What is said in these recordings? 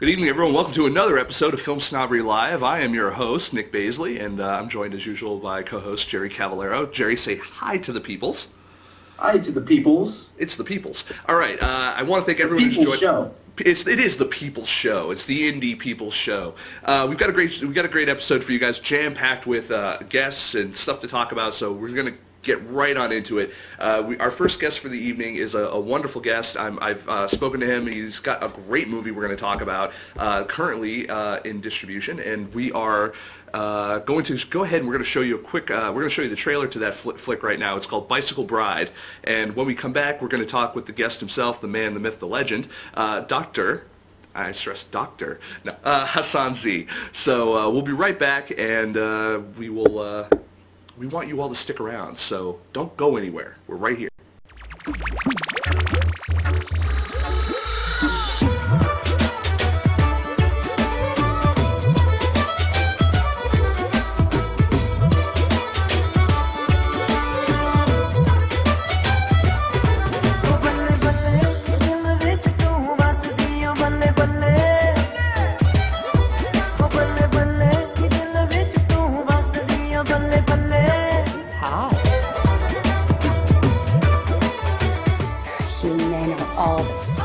Good evening, everyone. Welcome to another episode of Film Snobbery Live. I am your host, Nic Baisley, and I'm joined as usual by co-host Jerry Cavallaro. Jerry, say hi to the peoples. Hi to the peoples. It's the peoples. All right. I want to thank everyone who's joined. Show. It is the People's Show. It's the Indie People's Show. We've got a great episode for you guys, jam-packed with guests and stuff to talk about. So we're gonna get right on into it. Our first guest for the evening is a wonderful guest. I've spoken to him. He's got a great movie we're going to talk about currently in distribution, and we are going to go ahead and we're going to show you a quick. We're going to show you the trailer to that flick right now. It's called Bicycle Bride, and when we come back, we're going to talk with the guest himself, the man, the myth, the legend, Dr. I stress Dr. No, Hassan Zee. So we'll be right back, and we will. We want you all to stick around, so don't go anywhere. We're right here.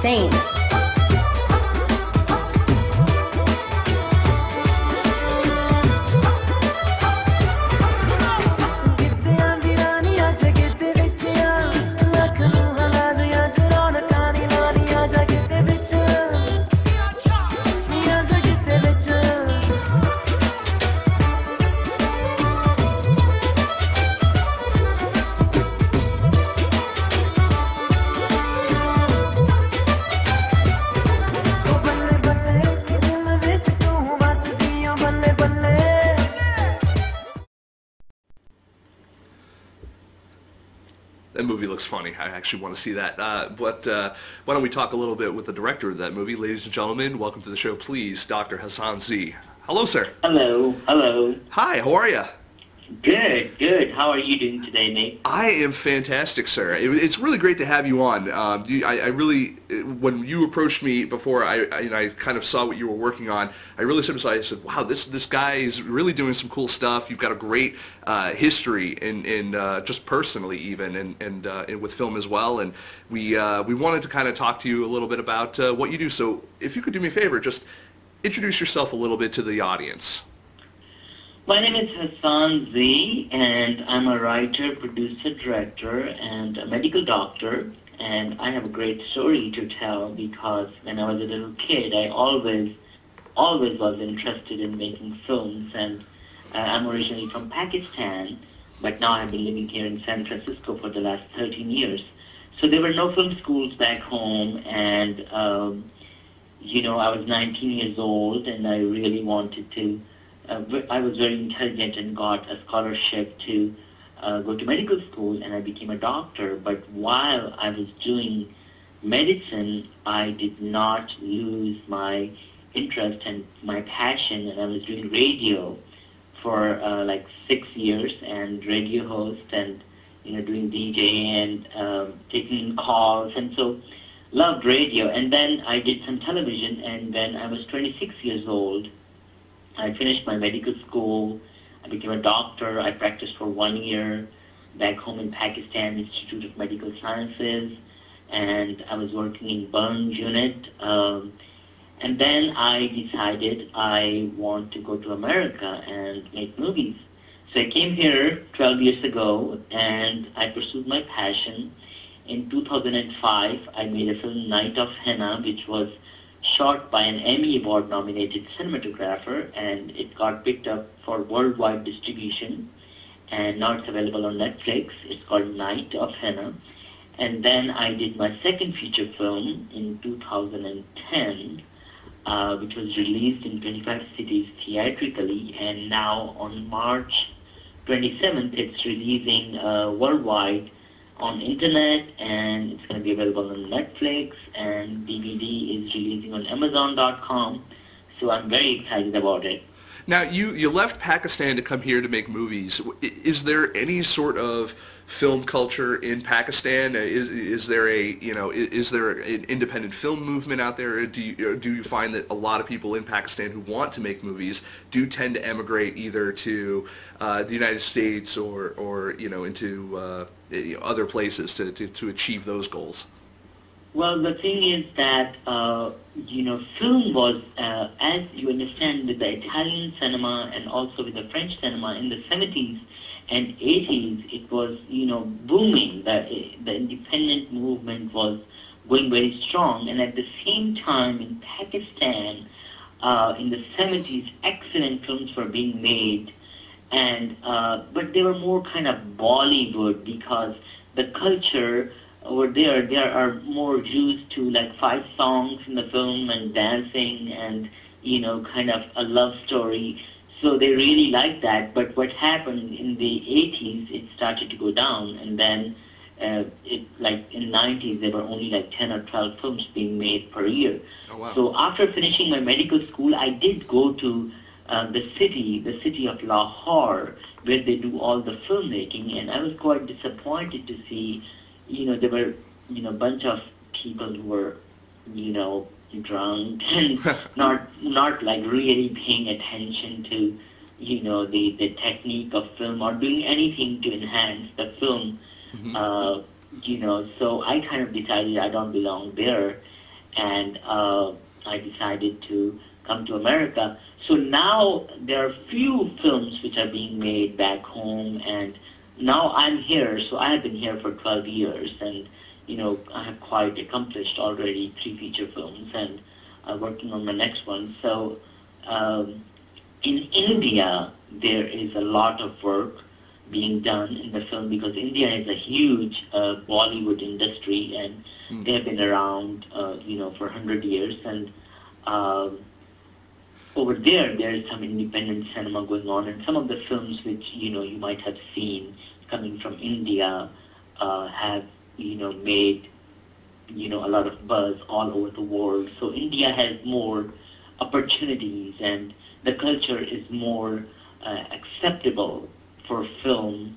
Same. That movie looks funny. I actually want to see that. But why don't we talk a little bit with the director of that movie. Ladies and gentlemen, welcome to the show, please, Dr. Hassan Zee. Hello, sir. Hello, hello. Hi, how are you? Good, good. How are you doing today, Nick? I am fantastic, sir. It's really great to have you on. I really, when you approached me before, I kind of saw what you were working on. I really said, wow, this guy is really doing some cool stuff. You've got a great history in just personally even, and with film as well. And we wanted to kind of talk to you a little bit about what you do. So if you could do me a favor, just introduce yourself a little bit to the audience. My name is Hassan Zee, and I'm a writer, producer, director, and a medical doctor. And I have a great story to tell because when I was a little kid, I always was interested in making films. And I'm originally from Pakistan, but now I've been living here in San Francisco for the last 13 years. So there were no film schools back home, and I was 19 years old, and I really wanted to. I was very intelligent and got a scholarship to go to medical school, and I became a doctor. But while I was doing medicine, I did not lose my interest and my passion, and I was doing radio for like 6 years, and radio host, and doing DJ and taking calls, and so loved radio. And then I did some television, and when I was 26 years old, I finished my medical school. I became a doctor. I practiced for 1 year back home in Pakistan, Institute of Medical Sciences, and I was working in burn unit. And then I decided I want to go to America and make movies. So I came here 12 years ago, and I pursued my passion. In 2005, I made a film, Night of Henna, which was shot by an Emmy Award-nominated cinematographer, and it got picked up for worldwide distribution, and now it's available on Netflix. It's called Night of Henna. And then I did my second feature film in 2010, which was released in 25 cities theatrically, and now on March 27th, it's releasing worldwide on internet, and it's going to be available on Netflix, and DVD is releasing on Amazon.com, so I'm very excited about it. Now, you left Pakistan to come here to make movies. Is there any sort of film culture in Pakistan? Is there is there an independent film movement out there? Do you find that a lot of people in Pakistan who want to make movies do tend to emigrate either to the United States or into other places to achieve those goals? Well, the thing is that, film was, as you understand, with the Italian cinema and also with the French cinema in the 70s and 80s, it was, booming. The independent movement was going very strong. And at the same time, in Pakistan, in the 70s, excellent films were being made. And but they were more kind of Bollywood because the culture over there, they are more used to like 5 songs in the film and dancing and, kind of a love story. So they really liked that. But what happened in the 80s, it started to go down. And then in the 90s, there were only like 10 or 12 films being made per year. Oh, wow. So after finishing my medical school, I did go to the city of Lahore, where they do all the filmmaking. And I was quite disappointed to see there were, a bunch of people who were, drunk and not like really paying attention to, the technique of film or doing anything to enhance the film. Mm-hmm. So I kind of decided I don't belong there, and I decided to come to America. So now there are few films which are being made back home, and now I'm here, so I have been here for 12 years, and, I have quite accomplished already 3 feature films, and I'm working on my next one. So in India, there is a lot of work being done in the film because India is a huge Bollywood industry, and they have been around, for 100 years, and over there is some independent cinema going on, and some of the films which, you might have seen coming from India have, made, a lot of buzz all over the world. So India has more opportunities, and the culture is more acceptable for film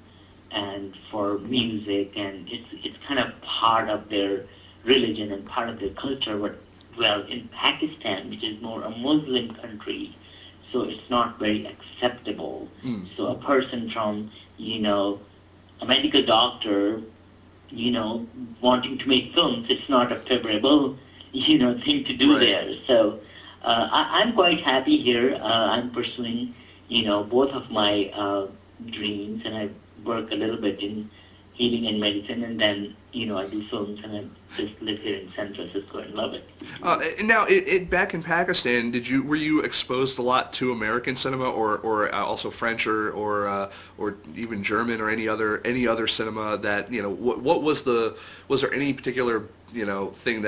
and for music, and it's kind of part of their religion and part of their culture. But, well, in Pakistan, which is more a Muslim country, so it's not very acceptable. So a person from, a medical doctor, wanting to make films, it's not a favorable, thing to do there. So I'm quite happy here. I'm pursuing, both of my dreams, and I work a little bit in healing and medicine, and then, I do films, and I just live here in San Francisco and love it. Now, back in Pakistan, were you exposed a lot to American cinema, or also French, or even German, or any other cinema that what was there any particular thing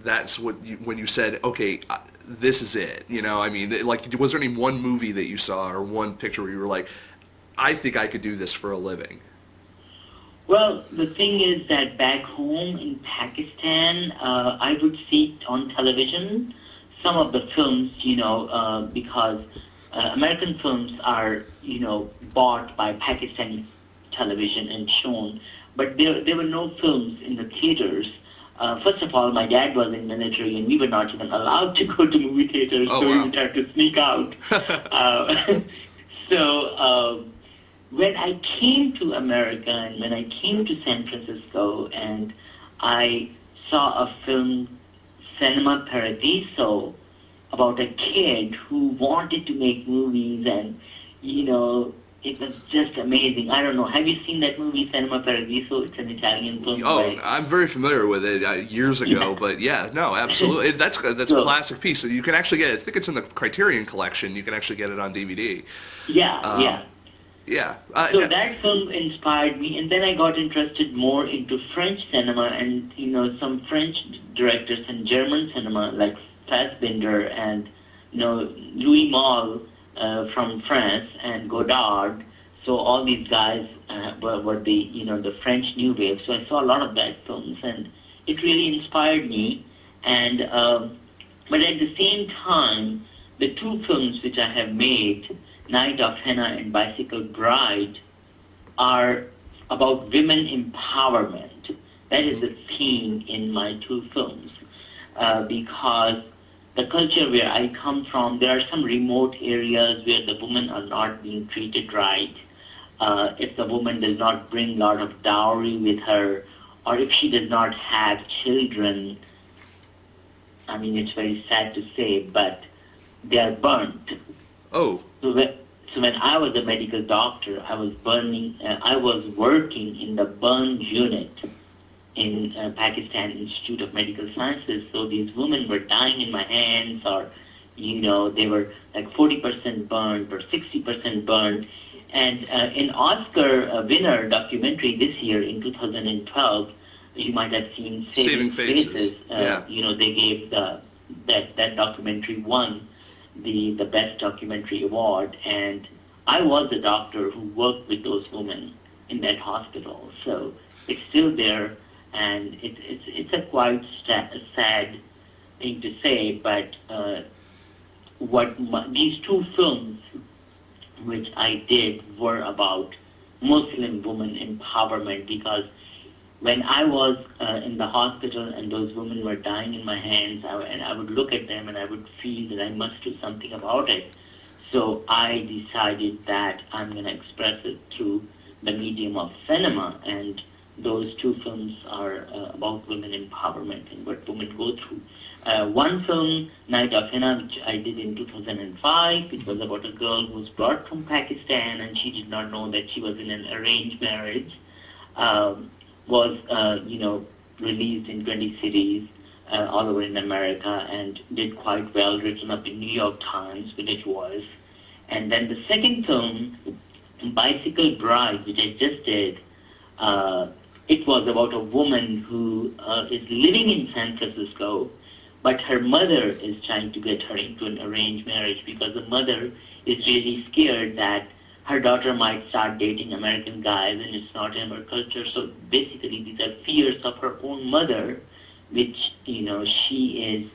that's what when you said, okay, this is it? I mean, like, was there any one movie that you saw or one picture where you were like, I think I could do this for a living? Well, the thing is that back home in Pakistan, I would see on television some of the films, because American films are, bought by Pakistani television and shown, but there were no films in the theaters. First of all, my dad was in the military, and we were not even allowed to go to movie theaters, so we would have to sneak out. When I came to America and when I came to San Francisco and I saw a film, Cinema Paradiso, about a kid who wanted to make movies, and, it was just amazing. I don't know. Have you seen that movie, Cinema Paradiso? It's an Italian film. Oh, I'm very familiar with it years ago, but yeah, no, absolutely. That's a classic piece. So you can actually get it. I think it's in the Criterion Collection. You can actually get it on DVD. Yeah. So that film inspired me, and then I got interested more into French cinema and, some French directors and German cinema like Fassbinder and, Louis Malle from France and Godard. So all these guys were the French New Wave. So I saw a lot of that films, and it really inspired me. And but at the same time, the two films which I have made, Night of Henna and Bicycle Bride, are about women empowerment. That is the theme in my two films, because the culture where I come from, there are some remote areas where the women are not being treated right. If the woman does not bring a lot of dowry with her, or if she does not have children, I mean, it's very sad to say, but they are burnt. Oh. So when I was a medical doctor, I was working in the burn unit in Pakistan Institute of Medical Sciences. So these women were dying in my hands, or, they were like 40% burned or 60% burned. And in Oscar winner documentary this year in 2012, you might have seen Saving Faces. Yeah. They gave that documentary won the Best Documentary Award, and I was the doctor who worked with those women in that hospital. So it's still there, and it's a quite sad thing to say, but these two films which I did were about Muslim women empowerment, because when I was in the hospital and those women were dying in my hands, and I would look at them and I would feel that I must do something about it. So I decided that I'm going to express it through the medium of cinema, and those two films are about women empowerment and what women go through. One film, Night of Henna, which I did in 2005, it was about a girl who was brought from Pakistan and she did not know that she was in an arranged marriage, was, released in 20 cities all over in America and did quite well, written up in New York Times, which it was. And then the second film, Bicycle Bride, which I just did, it was about a woman who is living in San Francisco, but her mother is trying to get her into an arranged marriage because the mother is really scared that her daughter might start dating American guys and it's not in her culture. So basically these are fears of her own mother, which, she is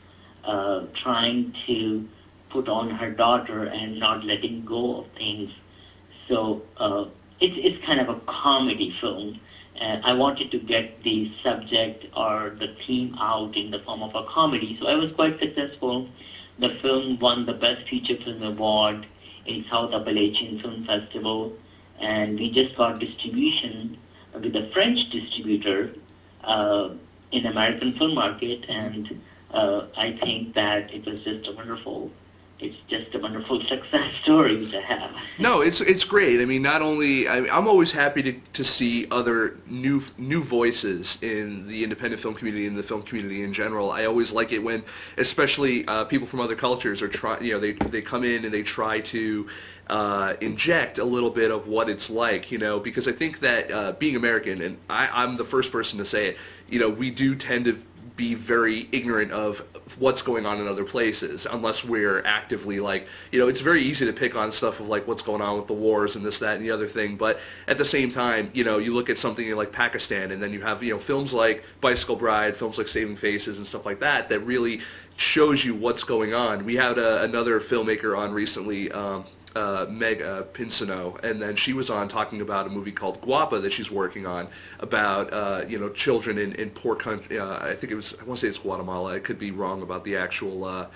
trying to put on her daughter and not letting go of things. So it's kind of a comedy film. I wanted to get the subject or the theme out in the form of a comedy. So I was quite successful. The film won the Best Feature Film Award in South Appalachian Film Festival, and we just got distribution with a French distributor in American film market, and I think that it was just a wonderful success story to have. No, it's great. I mean, not only I'm always happy to see other new voices in the independent film community and the film community in general. I always like it when, especially people from other cultures are they come in and they try to inject a little bit of what it's like, because I think that being American, and I'm the first person to say it, we do tend to be very ignorant of what's going on in other places unless we're actively it's very easy to pick on stuff of what's going on with the wars and this, that, and the other thing, but at the same time, you look at something like Pakistan and then you have, films like Bicycle Bride, films like Saving Faces and stuff like that really shows you what's going on. We had another filmmaker on recently, Meg Pinsino, and then she was on talking about a movie called Guapa that she's working on about children in poor country. I think I want to say it's Guatemala. I could be wrong about the actual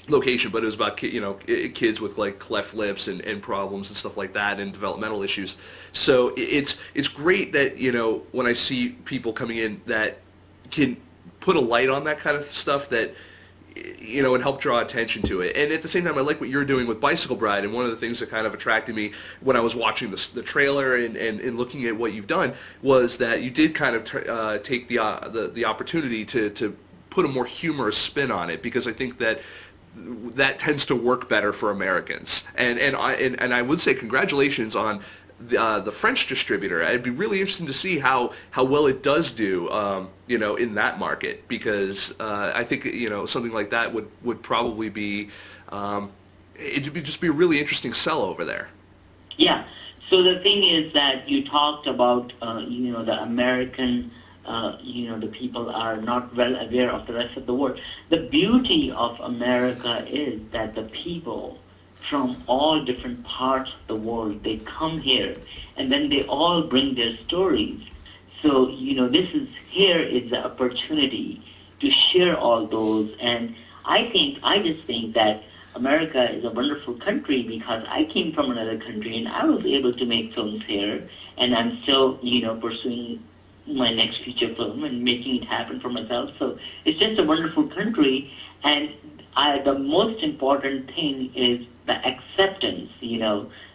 location, but it was about kids with cleft lips and problems and stuff like that and developmental issues. So it's great that when I see people coming in that can put a light on that kind of stuff that and help draw attention to it. And at the same time, I like what you're doing with Bicycle Bride, and one of the things that kind of attracted me when I was watching the trailer and looking at what you've done was that you did kind of take the opportunity to put a more humorous spin on it, because I think that tends to work better for Americans. And I would say congratulations on the French distributor. It'd be really interesting to see how well it does do, in that market, because I think something like that would probably be it'd just be a really interesting sell over there. Yeah. So the thing is that you talked about the American the people are not well aware of the rest of the world. The beauty of America is that the people from all different parts of the world, they come here, and then they all bring their stories. So, here is the opportunity to share all those. And I just think that America is a wonderful country because I came from another country and I was able to make films here, and I'm still, pursuing my next feature film and making it happen for myself. So it's just a wonderful country, and the most important thing is the acceptance,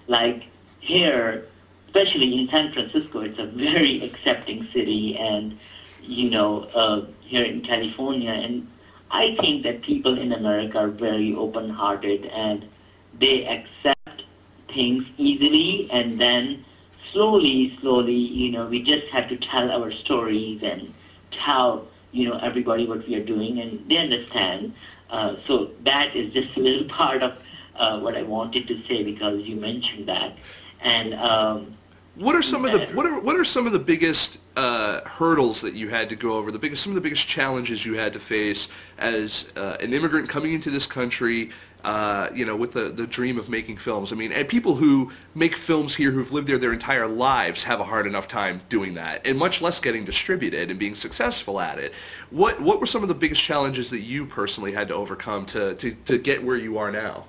like here, especially in San Francisco, it's a very accepting city, and, here in California, and I think that people in America are very open-hearted, and they accept things easily, and then slowly, we just have to tell our stories and tell, everybody what we are doing, and they understand. So that is just a little part of what I wanted to say because you mentioned that. And what are some of the biggest hurdles that you had to go over? Some of the biggest challenges you had to face as an immigrant coming into this country, with the dream of making films. I mean, and people who make films here who've lived there their entire lives have a hard enough time doing that, and much less getting distributed and being successful at it. What were some of the biggest challenges that you personally had to overcome to get where you are now?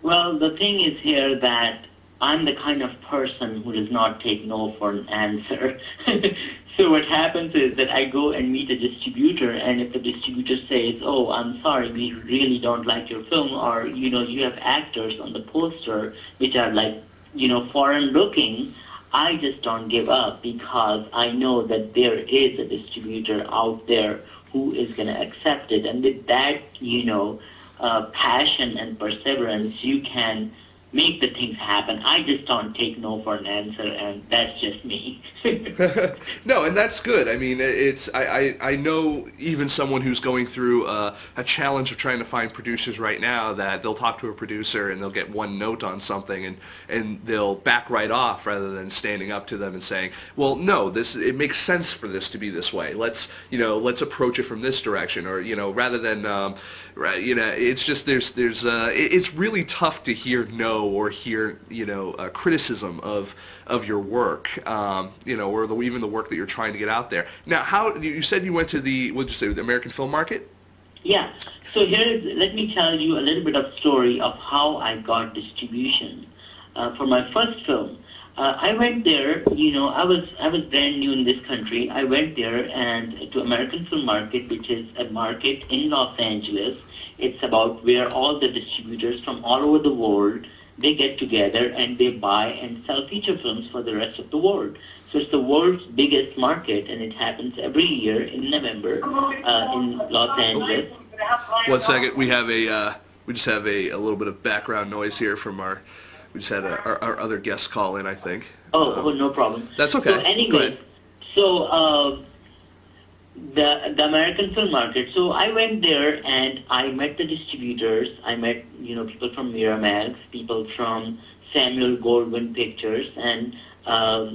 Well, the thing is here that I'm the kind of person who does not take no for an answer. So what happens is that I go and meet a distributor, and if the distributor says, oh, I'm sorry, we really don't like your film, or, you have actors on the poster which are like, foreign looking, I just don't give up because I know that there is a distributor out there who is going to accept it. And with that, passion and perseverance, you can make the things happen. I just don't take no for an answer, and that's just me. No, and that's good. I mean, I know even someone who's going through a challenge of trying to find producers right now, that they'll talk to a producer and they'll get one note on something and they'll back right off rather than standing up to them and saying, well, no, it makes sense for this to be this way. Let's approach it from this direction, or rather than it's just it's really tough to hear no or hear criticism of your work, or even the work that you're trying to get out there. Now, how you said you went to the American film market? Yeah. So let me tell you a little bit of story of how I got distribution for my first film. I went there. I was brand new in this country. I went there and to American Film Market, which is a market in Los Angeles. It's about where all the distributors from all over the world, they get together and they buy and sell feature films for the rest of the world. So it's the world's biggest market, and it happens every year in November in Los Angeles. 1 second, we just have a little bit of background noise here from we just had our other guest call in, I think. Oh, no problem. That's okay. So anyway, the American Film Market. So I went there and I met the distributors. I met people from Miramax, people from Samuel Goldwyn Pictures, and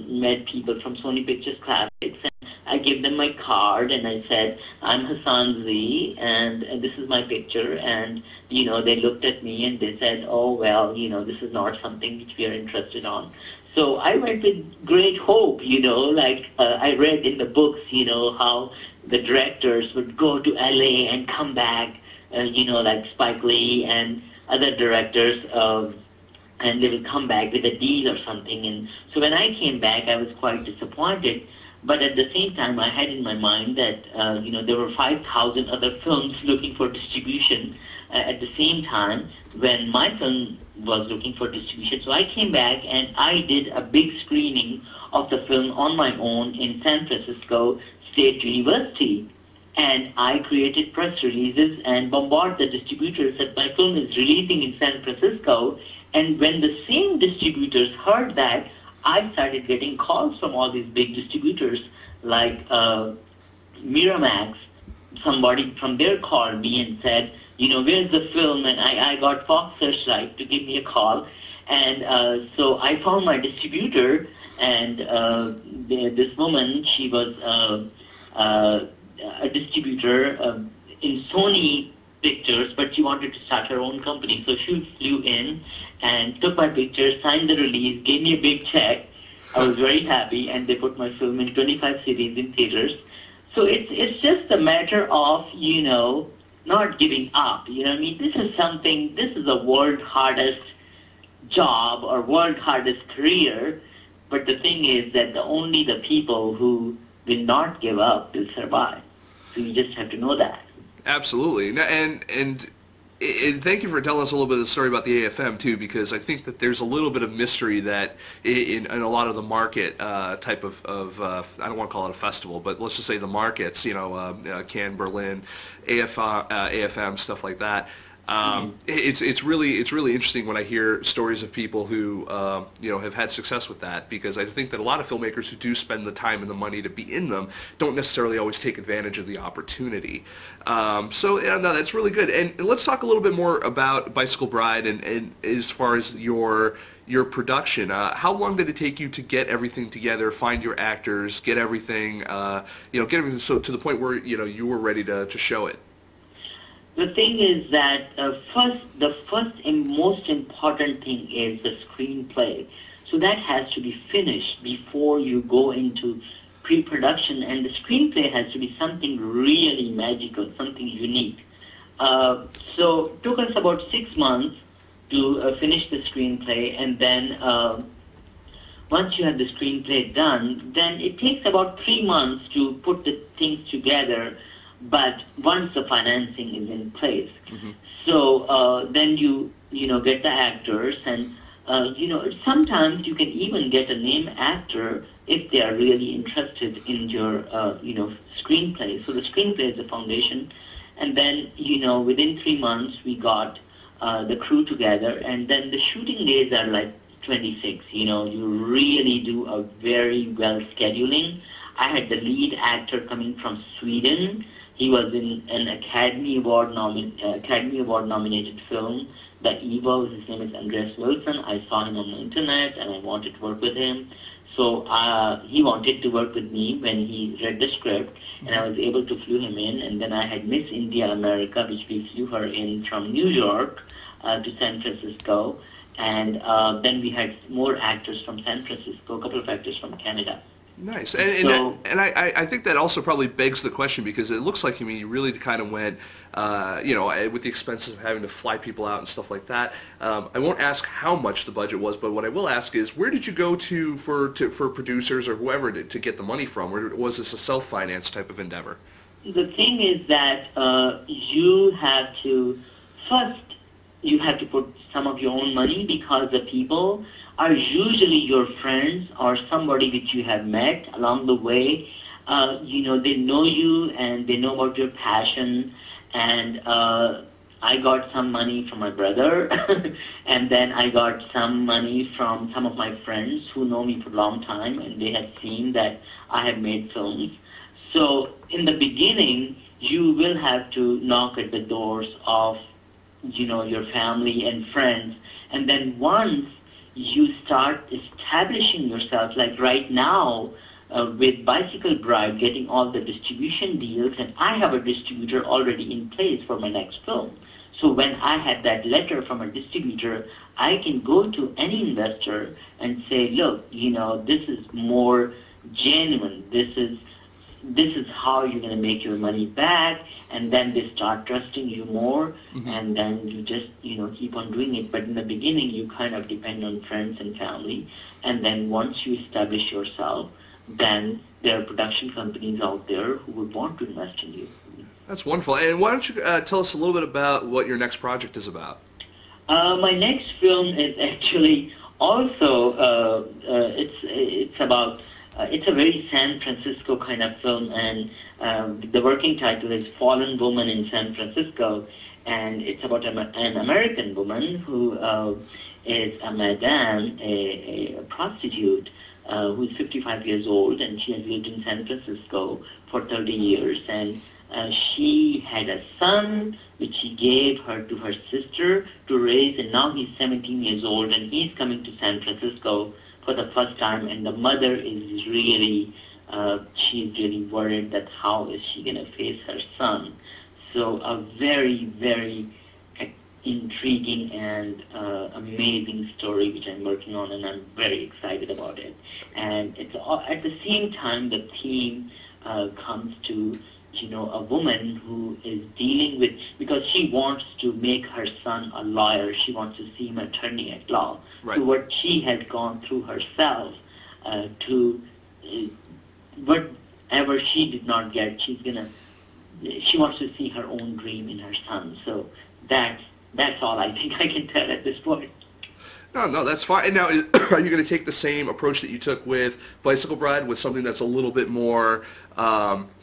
met people from Sony Pictures Classics. And I gave them my card and I said, I'm Hassan Zee, and this is my picture. And they looked at me and they said, oh well, this is not something which we are interested on. So I went with great hope, I read in the books, how the directors would go to LA and come back, like Spike Lee and other directors, and they would come back with a deal or something. And so when I came back, I was quite disappointed. But at the same time, I had in my mind that, there were 5,000 other films looking for distribution at the same time when my film was looking for distribution. So I came back and I did a big screening of the film on my own in San Francisco State University. And I created press releases and bombarded the distributors that my film is releasing in San Francisco. And when the same distributors heard that, I started getting calls from all these big distributors like Miramax. Somebody from there called me and said, where's the film? And I got Fox Searchlight to give me a call. And so I found my distributor, And this woman, she was a distributor in Sony Pictures, but she wanted to start her own company. So she flew in and took my picture, signed the release, gave me a big check. I was very happy, and they put my film in 25 cities in theaters. So it's just a matter of, not giving up. You know what I mean? This is the world's hardest job or world's hardest career. But the thing is that only the people who will not give up will survive. So you just have to know that. Absolutely. And thank you for telling us a little bit of the story about the AFM too, because I think that there's a little bit of mystery that in a lot of the market type of I don't want to call it a festival, but let's just say the markets, Cannes, Berlin, AFM, stuff like that. It's really interesting when I hear stories of people who have had success with that, because I think that a lot of filmmakers who do spend the time and the money to be in them don't necessarily always take advantage of the opportunity. So yeah, no, that's really good. And let's talk a little bit more about Bicycle Bride and as far as your production. How long did it take you to get everything together, find your actors, get everything so to the point where you were ready to show it? The thing is that the first and most important thing is the screenplay. So that has to be finished before you go into pre-production, and the screenplay has to be something really magical, something unique. So it took us about 6 months to finish the screenplay, and then once you have the screenplay done, then it takes about 3 months to put the things together. But once the financing is in place, so then you get the actors, and sometimes you can even get a name actor if they are really interested in your screenplay. So the screenplay is the foundation, and then within 3 months we got the crew together, and then the shooting days are like 26. You really do a very well scheduling. I had the lead actor coming from Sweden. He was in an Academy Award nominated film, The Evil. His name is Andreas Wilson. I saw him on the internet, and I wanted to work with him. So he wanted to work with me when he read the script, and I was able to flew him in. And then I had Miss India America, which we flew her in from New York to San Francisco. And then we had more actors from San Francisco, a couple of actors from Canada. Nice, and I think that also probably begs the question, because it looks like you really kind of went, with the expenses of having to fly people out and stuff like that. I won't ask how much the budget was, but what I will ask is, where did you go to for producers or whoever to get the money from, or was this a self-finance type of endeavor? The thing is that you have to put some of your own money, because the people are usually your friends or somebody which you have met along the way. They know you and they know about your passion. And I got some money from my brother, and then I got some money from some of my friends who know me for a long time, and they have seen that I have made films. So in the beginning, you will have to knock at the doors of your family and friends. And then once you start establishing yourself, like right now with Bicycle Bride, getting all the distribution deals, and I have a distributor already in place for my next film. So when I had that letter from a distributor, I can go to any investor and say, look, this is more genuine. This is how you're going to make your money back, and then they start trusting you more, and then you just, keep on doing it. But in the beginning, you kind of depend on friends and family, and then once you establish yourself, then there are production companies out there who would want to invest in you. That's wonderful. And why don't you tell us a little bit about what your next project is about? My next film is actually also, it's about... it's a very San Francisco kind of film, and the working title is Fallen Woman in San Francisco, and it's about an American woman who is a madame, a prostitute, who is 55 years old, and she has lived in San Francisco for 30 years, and she had a son which she gave her to her sister to raise, and now he's 17 years old, and he's coming to San Francisco for the first time, and the mother is really, she's really worried that how is she going to face her son. So a very, very intriguing and amazing story which I'm working on, and I'm very excited about it. And it's at the same time the theme comes to, you know, a woman who is dealing with, because she wants to make her son a lawyer, she wants to see him attorney at law. Right. So what she has gone through herself to whatever she did not get, she wants to see her own dream in her son. So that's all I think I can tell at this point. No, that's fine. And now, are you going to take the same approach that you took with Bicycle Bride, with something that's a little bit more, comedic,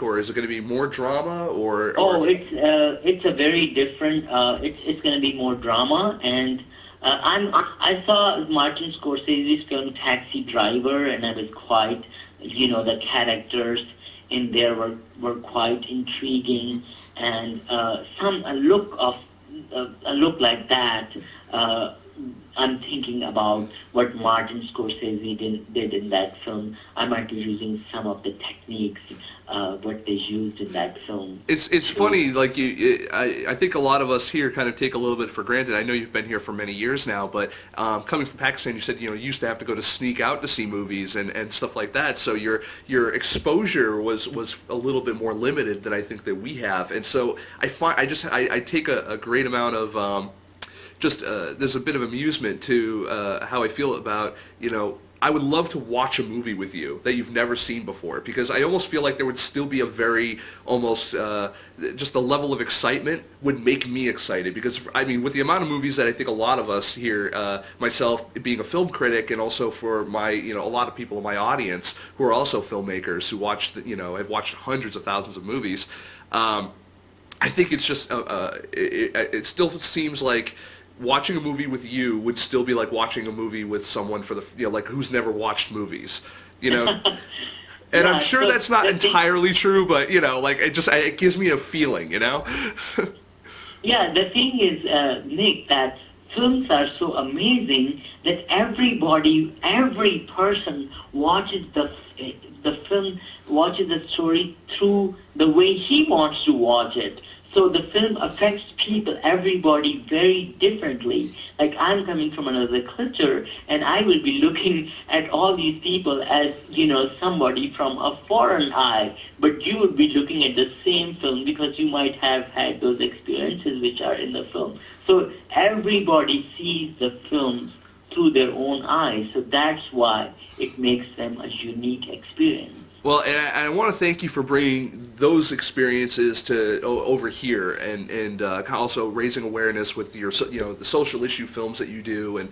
or is it going to be more drama, or? It's a very different. It's going to be more drama, and I saw Martin Scorsese's film Taxi Driver, and I was quite, you know, the characters in there were quite intriguing, and a look like that. I'm thinking about what Martin Scorsese did in that film. I might be using some of the techniques what they used in that film. It's funny, like I think a lot of us here kind of take a little bit for granted. I know you've been here for many years now, but coming from Pakistan, you said, you know, you used to have to go to sneak out to see movies and stuff like that. So your exposure was a little bit more limited than I think that we have. And so I take a great amount of there's a bit of amusement to how I feel about, you know, I would love to watch a movie with you that you've never seen before, because I almost feel like there would still be a very almost just the level of excitement would make me excited, because I mean, with the amount of movies that I think a lot of us here, myself being a film critic, and also for my, you know, a lot of people in my audience who are also filmmakers who watch have watched hundreds of thousands of movies, I think it's just it still seems like watching a movie with you would still be like watching a movie with someone for the, you know, like who's never watched movies, you know. And Yeah, I'm sure so that's not entirely true, but you know, like it gives me a feeling, you know. Yeah, the thing is, Nick, that films are so amazing that every person watches the film, watches the story through the way he wants to watch it. So the film affects people, everybody, very differently. Like, I'm coming from another culture, and I will be looking at all these people as, you know, somebody from a foreign eye. But you would be looking at the same film because you might have had those experiences which are in the film. So everybody sees the films through their own eyes. So that's why it makes them a unique experience. Well, and I want to thank you for bringing those experiences to over here, and also raising awareness with your, you know, the social issue films that you do, and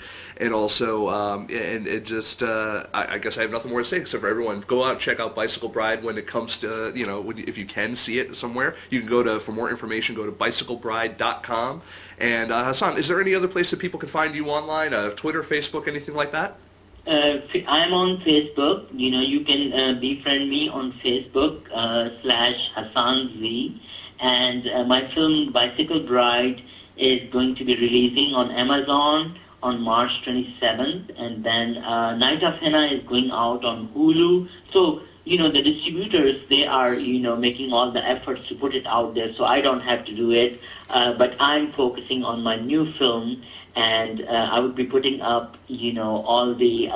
also and it just I guess I have nothing more to say except for everyone go out and check out Bicycle Bride when it comes to, you know, if you can see it somewhere. You can for more information, go to bicyclebride.com. And Hassan, is there any other place that people can find you online? Twitter, Facebook, anything like that? I'm on Facebook. You know, you can befriend me on Facebook /Hassan Zee. And my film Bicycle Bride is going to be releasing on Amazon on March 27th. And then Night of Henna is going out on Hulu. So, you know, the distributors, they are, you know, making all the efforts to put it out there. So I don't have to do it. But I'm focusing on my new film. And I would be putting up, you know, all the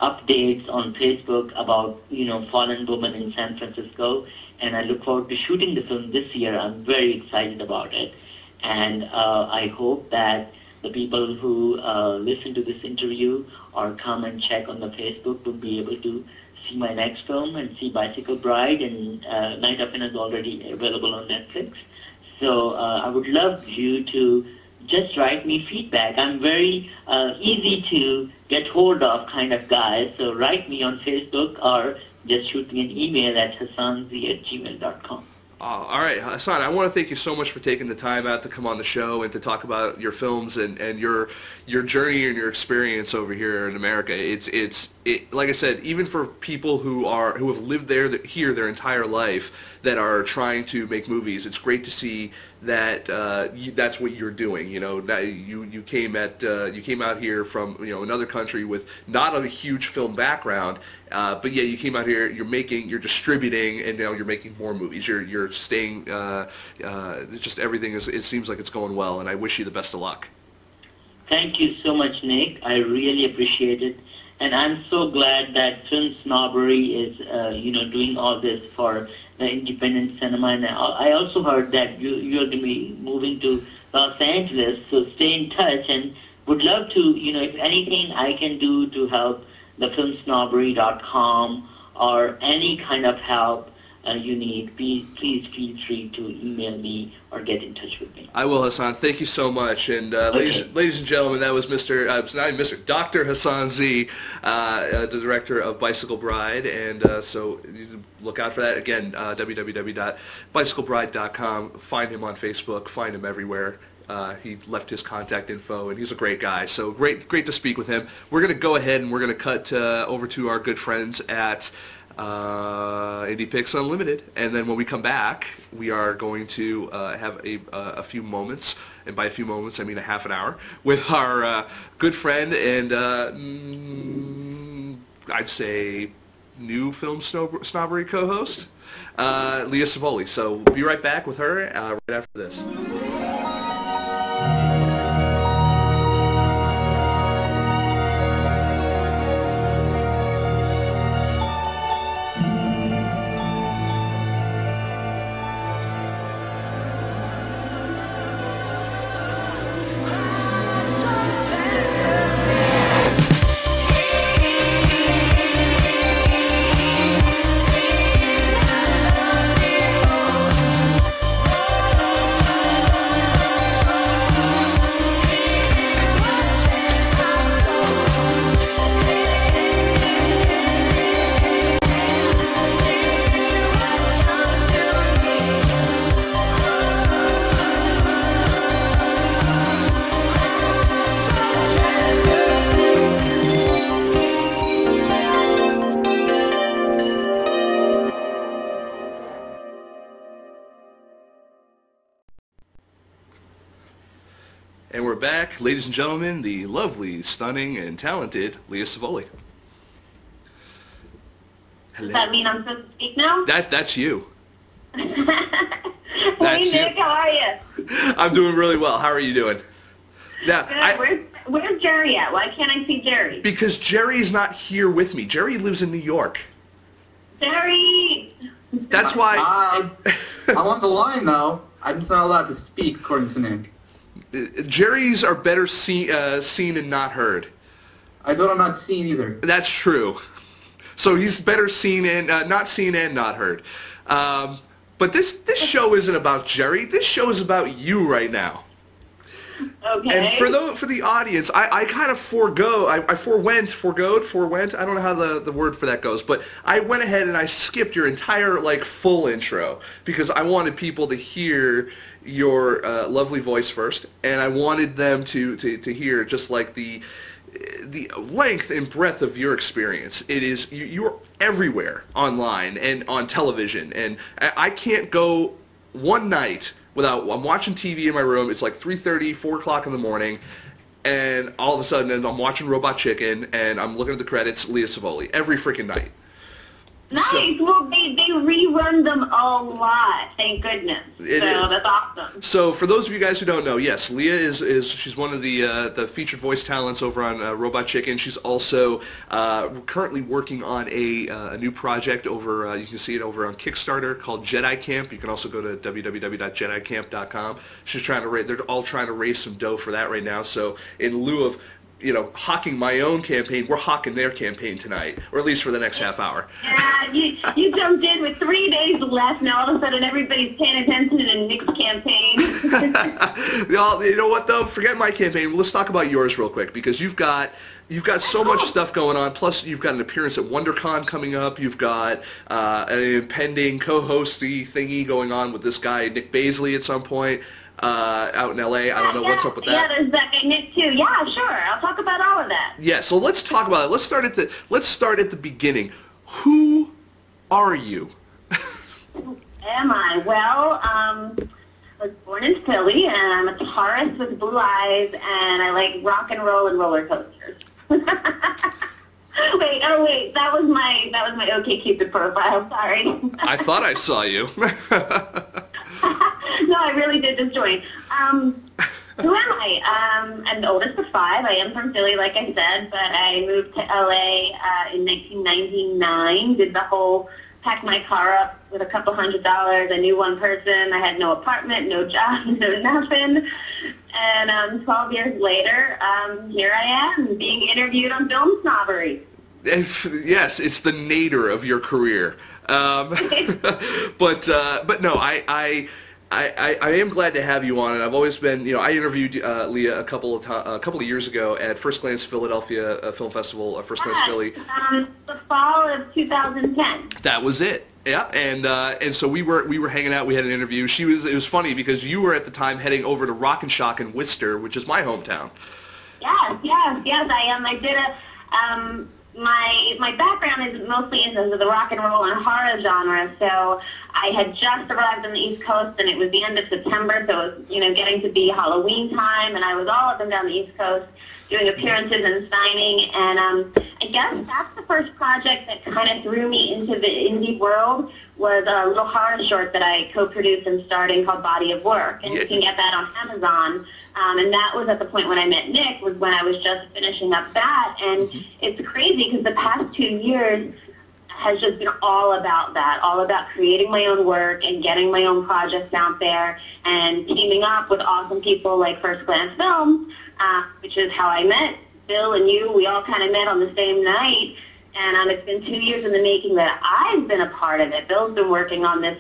updates on Facebook about, you know, fallen women in San Francisco. And I look forward to shooting the film this year. I'm very excited about it. And I hope that the people who listen to this interview or come and check on the Facebook will be able to see my next film and see Bicycle Bride. And Night of Henna is already available on Netflix. So I would love you to just write me feedback. I'm very easy to get hold of kind of guy, so write me on Facebook or just shoot me an email at hassanzee@gmail.com. All right, Hassan, I want to thank you so much for taking the time out to come on the show and to talk about your films and your journey and your experience over here in America. It's like I said, even for people who have lived here their entire life that are trying to make movies, it's great to see that that's what you're doing. You know, you came out here from another country with not a huge film background, but yeah, you came out here. You're distributing, and now you're making more movies. You're staying. Just everything it seems like it's going well, and I wish you the best of luck. Thank you so much, Nick. I really appreciate it. And I'm so glad that FilmSnobbery is, doing all this for the independent cinema. And I also heard that you're going to be moving to Los Angeles, so stay in touch. And would love to, if anything I can do to help the FilmSnobbery.com or any kind of help you need, please feel free to email me or get in touch with me. I will, Hassan. Thank you so much. And ladies and gentlemen, that was Dr. Hassan Zee, the director of Bicycle Bride. And so look out for that. Again, www.bicyclebride.com. Find him on Facebook. Find him everywhere. He left his contact info, and he's a great guy. So great to speak with him. We're going to go ahead and we're going to cut over to our good friends at Indie Picks Unlimited, and then when we come back, we are going to have a few moments, and by a few moments I mean a half an hour, with our good friend and I'd say new Film Snobbery co-host, Leah Cevoli. So we'll be right back with her right after this. And we're back, ladies and gentlemen, the lovely, stunning, and talented Leah Cevoli. Does that mean I'm supposed to speak now? That's you. Hey, Nick, how are you? I'm doing really well. How are you doing? Now, where's Jerry at? Why can't I see Jerry? Because Jerry's not here with me. Jerry lives in New York. Jerry! That's why... I'm on the line, though. I'm just not allowed to speak, according to Nick. Jerry's are better seen and not heard. I thought I'm not seen either. That's true. So he's better seen and not seen and not heard. But this show isn't about Jerry. This show is about you right now. Okay. And for the audience, I kind of forewent. I don't know how the word for that goes, but I went ahead and I skipped your entire full intro because I wanted people to hear your lovely voice first, and I wanted them to hear just like the length and breadth of your experience. It is you're everywhere online and on television, and I can't go one night without, I'm watching TV in my room, it's like 3:30, 4 o'clock in the morning, and all of a sudden I'm watching Robot Chicken, and I'm looking at the credits, Leah Cevoli, every freaking night. Nice. Well, they rerun them a lot. Thank goodness. That's awesome. So for those of you guys who don't know, yes, Leah she's one of the featured voice talents over on Robot Chicken. She's also currently working on a new project over. You can see it over on Kickstarter called JEDI Camp. You can also go to www.jedicamp.com. They're all trying to raise some dough for that right now. So in lieu of hawking my own campaign, we're hawking their campaign tonight, or at least for the next half hour. Yeah, you jumped in with 3 days left, and all of a sudden everybody's paying attention to Nick's campaign. You know what though? Forget my campaign. Let's talk about yours real quick, because you've got so much stuff going on. Plus, you've got an appearance at WonderCon coming up. You've got an impending co-hosty thingy going on with this guy Nick Baisley at some point. Out in LA. I don't know what's up with that. Yeah, there's that guy Nick too. Yeah, sure. I'll talk about all of that. Yeah, so let's talk about it. Let's start at the beginning. Who are you? Who am I? Well, was born in Philly, and I'm a Taurus with blue eyes, and I like rock and roll and roller coasters. Wait, that was my OkCupid profile. Sorry. I thought I saw you. No, I really did just join. Who am I? I'm the oldest of 5. I am from Philly, like I said, but I moved to LA in 1999. Did the whole pack my car up with a couple $100. I knew one person. I had no apartment, no job, no nothing. And 12 years later, here I am being interviewed on FilmSnobbery. Yes, it's the nadir of your career. But no, I am glad to have you on, and I've always been, I interviewed Leah a couple of years ago at First Glance Philadelphia Film Festival, First Glance Philly. The fall of 2010. That was it. Yeah, and so we were hanging out. We had an interview. It was funny because you were at the time heading over to Rock and Shock in Worcester, which is my hometown. Yes, I am. I did my background is mostly in the rock and roll and horror genre, so I had just arrived on the East Coast, and it was the end of September, so it was, getting to be Halloween time, and I was all up and down the East Coast doing appearances and signing, and I guess that's the first project that kind of threw me into the indie world, was a little horror short that I co-produced and starred in called Body of Work, and you can get that on Amazon. And that was at the point when I met Nic, was when I was just finishing up that. And it's crazy because the past 2 years has just been all about that, all about creating my own work and getting my own projects out there and teaming up with awesome people like First Glance Films, which is how I met Bill and you. We all kind of met on the same night. And it's been 2 years in the making that I've been a part of it. Bill's been working on this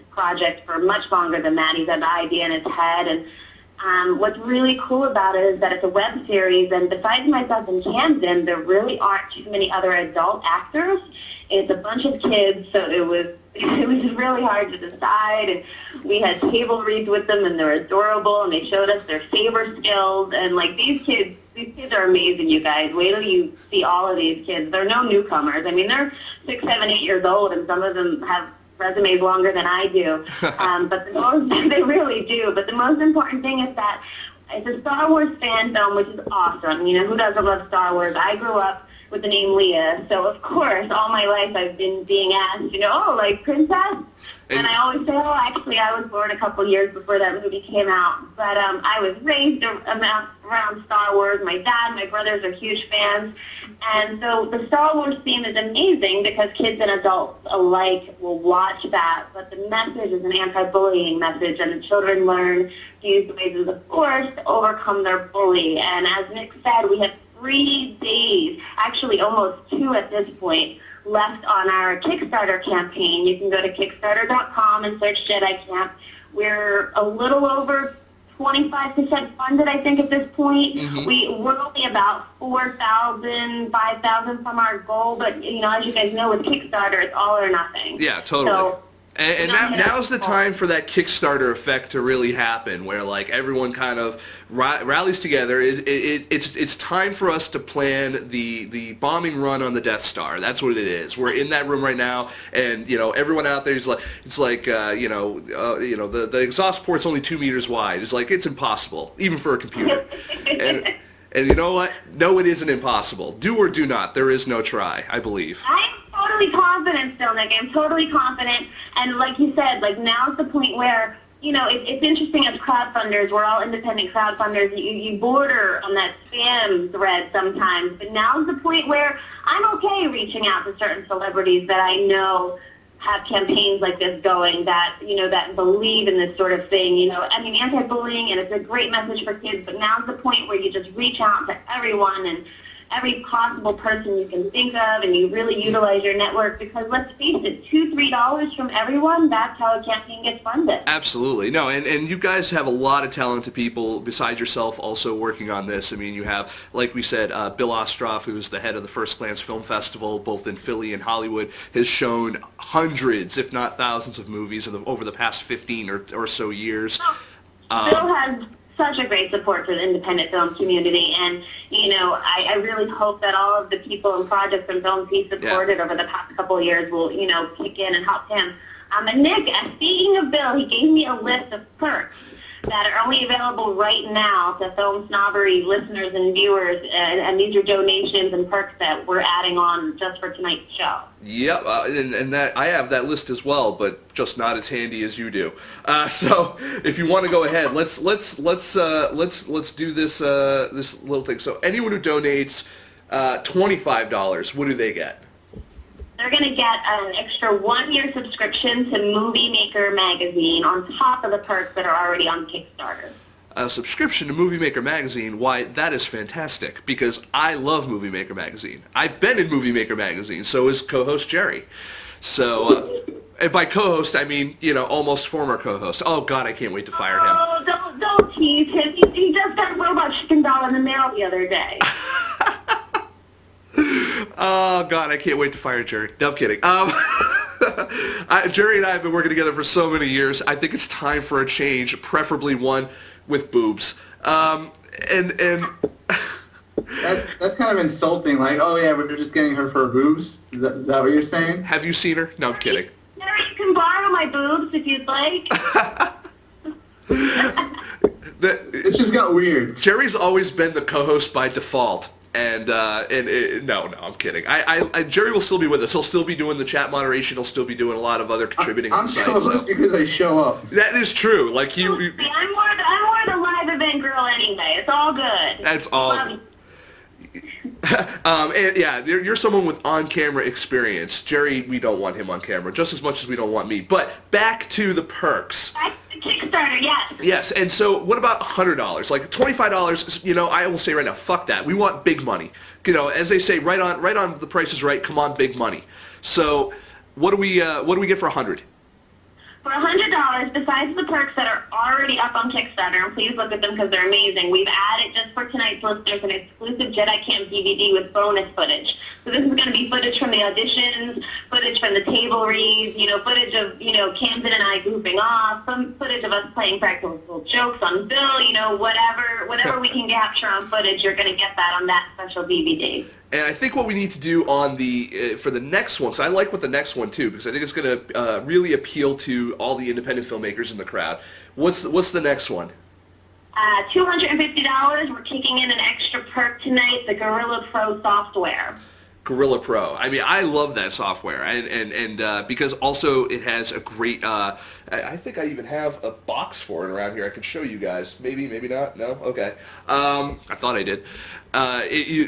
project for much longer than that. He's had the idea in his head. And what's really cool about it is that it's a web series, and besides myself and Camden, there really aren't too many other adult actors. It's a bunch of kids, so it was really hard to decide, and we had table reads with them, and they're adorable, and they showed us their saber skills, and like these kids are amazing, you guys. Wait till you see all of these kids. They're no newcomers. I mean, they're 6, 7, 8 years old, and some of them have resumes longer than I do, but they really do. But the most important thing is that it's a Star Wars fan film, which is awesome. Who doesn't love Star Wars? I grew up with the name Leah, so of course, all my life I've been being asked, like princess. And I always say, actually, I was born a couple years before that movie came out. But I was raised around Star Wars. My dad, my brothers are huge fans. And so the Star Wars theme is amazing because kids and adults alike will watch that. But the message is an anti-bullying message, and the children learn to use the ways of the Force to overcome their bully. And as Nic said, we have 3 days, actually almost 2 at this point, left on our Kickstarter campaign. You can go to Kickstarter.com and search JEDI CAMP. We're a little over 25% funded, I think, at this point. We're only about 4,000, 5,000 from our goal, but, as you guys know, with Kickstarter, it's all or nothing. Yeah, totally. So, and now's the time for that Kickstarter effect to really happen, where like everyone kind of rallies together. It's time for us to plan the bombing run on the Death Star. That's what it is. We're in that room right now, and everyone out there is like, the exhaust port's only 2 meters wide. It's like, it's impossible, even for a computer. And you know what? No, it isn't impossible. Do or do not. There is no try, I believe. I'm totally confident still, Nic. I'm totally confident. And like you said, like now's the point where, it's interesting as crowdfunders. We're all independent crowdfunders. You border on that spam thread sometimes. But now's the point where I'm okay reaching out to certain celebrities that I know have campaigns like this going, that, that believe in this sort of thing, anti-bullying, and it's a great message for kids, but now's the point where you just reach out to everyone and every possible person you can think of, and you really utilize your network, because let's face it, $2, $3 from everyone, that's how a campaign gets funded. Absolutely. No, and you guys have a lot of talented people besides yourself also working on this. I mean, you have, like we said, Bill Ostroff, who's the head of the First Glance Film Festival, both in Philly and Hollywood, has shown hundreds, if not thousands, of movies over the past 15 or so years. Bill has such a great support for the independent film community, and I really hope that all of the people and projects and films he supported over the past couple of years will kick in and help him. And Nick, speaking of Bill, he gave me a list of perks that are only available right now to Film Snobbery listeners and viewers, and these are donations and perks that we're adding on just for tonight's show. Yep, and that I have that list as well, but just not as handy as you do. So if you want to go ahead, let's do this this little thing. So anyone who donates $25, what do they get? They're going to get an extra 1-year subscription to Movie Maker magazine on top of the perks that are already on Kickstarter. A subscription to Movie Maker magazine, why, that is fantastic, because I love Movie Maker magazine. I've been in Movie Maker magazine, so is co-host Jerry. So, and by co-host, I mean, you know, almost former co-host. Oh, God, I can't wait to fire him. Oh, don't tease him. He just got a Robot Chicken doll in the mail the other day. Oh, God, I can't wait to fire Jerry. No, I'm kidding. Jerry and I have been working together for so many years. I think it's time for a change, preferably one with boobs. That's kind of insulting. Like, oh yeah, we're just getting her for her boobs. Is that what you're saying? Have you seen her? No, I'm kidding. Jerry, you can borrow my boobs if you'd like. It just got weird. Jerry's always been the co-host by default. No, I'm kidding. Jerry will still be with us. He'll still be doing the chat moderation. He'll still be doing a lot of other contributing on the site. I'm because I show up. That is true. Like I'm more the live event girl anyway. It's all good. That's all. And yeah, you're someone with on-camera experience. Jerry, we don't want him on camera, just as much as we don't want me. But back to the perks. Back to Kickstarter, yes. Yes, and so what about $100? Like $25, you know, I will say right now, fuck that. We want big money. You know, as they say, right on the Price is Right, come on, big money. So what do we get for $100? For $100, besides the perks that are already up on Kickstarter, and please look at them because they're amazing, we've added, just for tonight's listeners, an exclusive JEDI Camp DVD with bonus footage. So this is going to be footage from the auditions, footage from the table reads, you know, footage of, you know, Camden and I goofing off, some footage of us playing practical jokes on Bill, you know, whatever we can capture on footage, you're going to get that on that special DVD. And I think what we need to do on the for the next one, because I like what the next one too, because I think it's going to really appeal to all the independent filmmakers in the crowd. What's the next one? $250. We're kicking in an extra perk tonight, the Gorilla Pro software. Gorilla Pro. I mean, I love that software, and because also it has a great. I think I even have a box for it around here. I can show you guys. Maybe, maybe not. No, okay. I thought I did.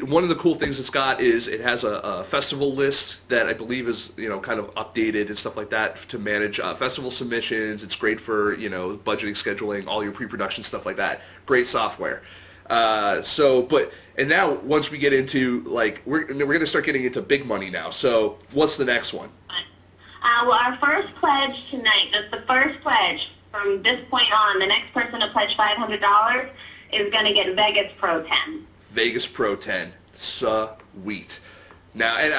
One of the cool things it's got is it has a festival list that I believe is, you know, kind of updated and stuff like that to manage festival submissions. It's great for, you know, budgeting, scheduling, all your pre-production stuff like that. Great software. And now once we get into, like, we're going to start getting into big money now. So what's the next one? Well, our first pledge tonight, just the first pledge from this point on, the next person to pledge $500 is going to get Vegas Pro 10. Vegas Pro 10. Sweet. Now, and